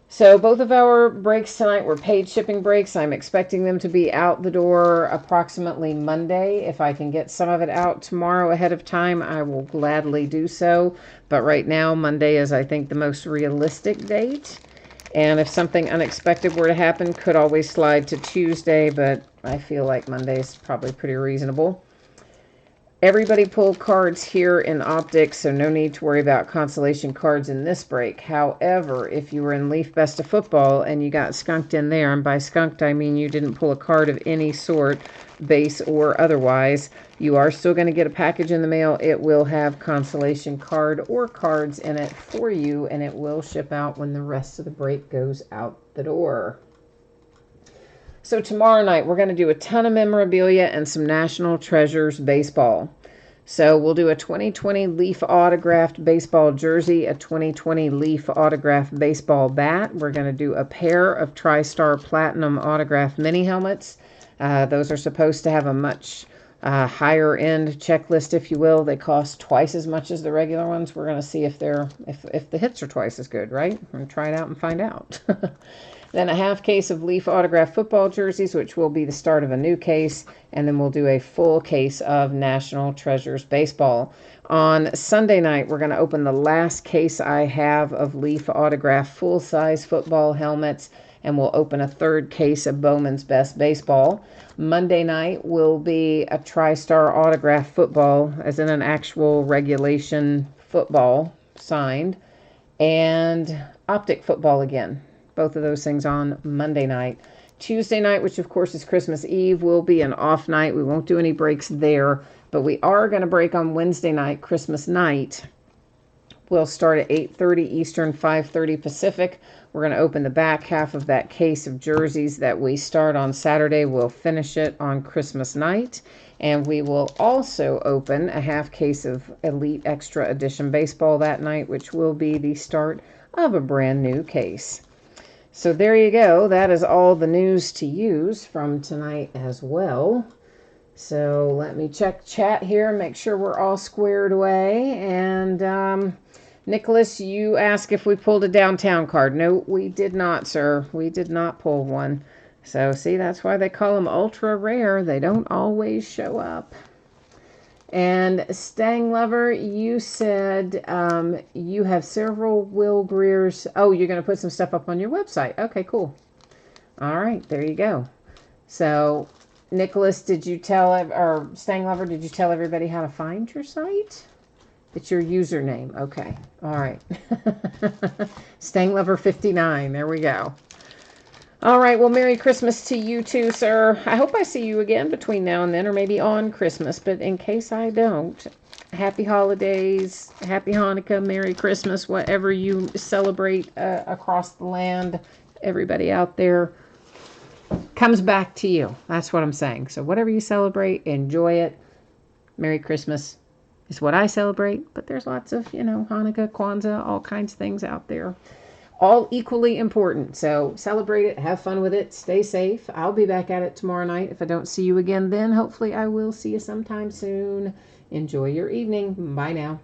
So both of our breaks tonight were paid shipping breaks. I'm expecting them to be out the door approximately Monday. If I can get some of it out tomorrow ahead of time, I will gladly do so. But right now, Monday is, I think, the most realistic date. And if something unexpected were to happen, could always slide to Tuesday, but I feel like Monday is probably pretty reasonable. Everybody pulled cards here in Optics, so no need to worry about consolation cards in this break. However, if you were in Leaf Best of Football and you got skunked in there, and by skunked I mean you didn't pull a card of any sort, base or otherwise, you are still going to get a package in the mail. It will have consolation card or cards in it for you, and it will ship out when the rest of the break goes out the door. So tomorrow night, we're going to do a ton of memorabilia and some National Treasures baseball. So we'll do a 2020 Leaf autographed baseball jersey, a 2020 Leaf autographed baseball bat. We're going to do a pair of TriStar Platinum autographed mini helmets. Those are supposed to have a much higher end checklist, if you will. They cost twice as much as the regular ones. We're going to see if the hits are twice as good, right? We're going to try it out and find out. Then a half case of Leaf autographed football jerseys, which will be the start of a new case. And then we'll do a full case of National Treasures baseball. On Sunday night, we're going to open the last case I have of Leaf autographed full-size football helmets. And we'll open a third case of Bowman's Best Baseball. Monday night will be a TriStar autographed football, as in an actual regulation football signed. And Optic football again. Both of those things on Monday night. Tuesday night, which of course is Christmas Eve, will be an off night. We won't do any breaks there, but we are going to break on Wednesday night, Christmas night. We'll start at 8:30 Eastern, 5:30 Pacific. We're going to open the back half of that case of jerseys that we start on Saturday. We'll finish it on Christmas night. And we will also open a half case of Elite Extra Edition baseball that night, which will be the start of a brand new case. So there you go. That is all the news to use from tonight as well. So let me check chat here and make sure we're all squared away. And Nicholas, you asked if we pulled a downtown card. No, we did not, sir. We did not pull one. So see, that's why they call them ultra rare. They don't always show up. And Stang Lover, you said you have several Will Greer's. Oh, you're going to put some stuff up on your website. Okay, cool. All right, there you go. So, Nicholas, did you tell, or Stang Lover, did you tell everybody how to find your site? It's your username. Okay. All right. Stang Lover 59. There we go. All right, well, Merry Christmas to you too, sir. I hope I see you again between now and then, or maybe on Christmas, but in case I don't, happy holidays, happy Hanukkah, Merry Christmas, whatever you celebrate across the land. Everybody out there comes back to you. That's what I'm saying. So whatever you celebrate, enjoy it. Merry Christmas is what I celebrate, but there's lots of, Hanukkah, Kwanzaa, all kinds of things out there. All equally important. So celebrate it. Have fun with it. Stay safe. I'll be back at it tomorrow night. If I don't see you again then, hopefully I will see you sometime soon. Enjoy your evening. Bye now.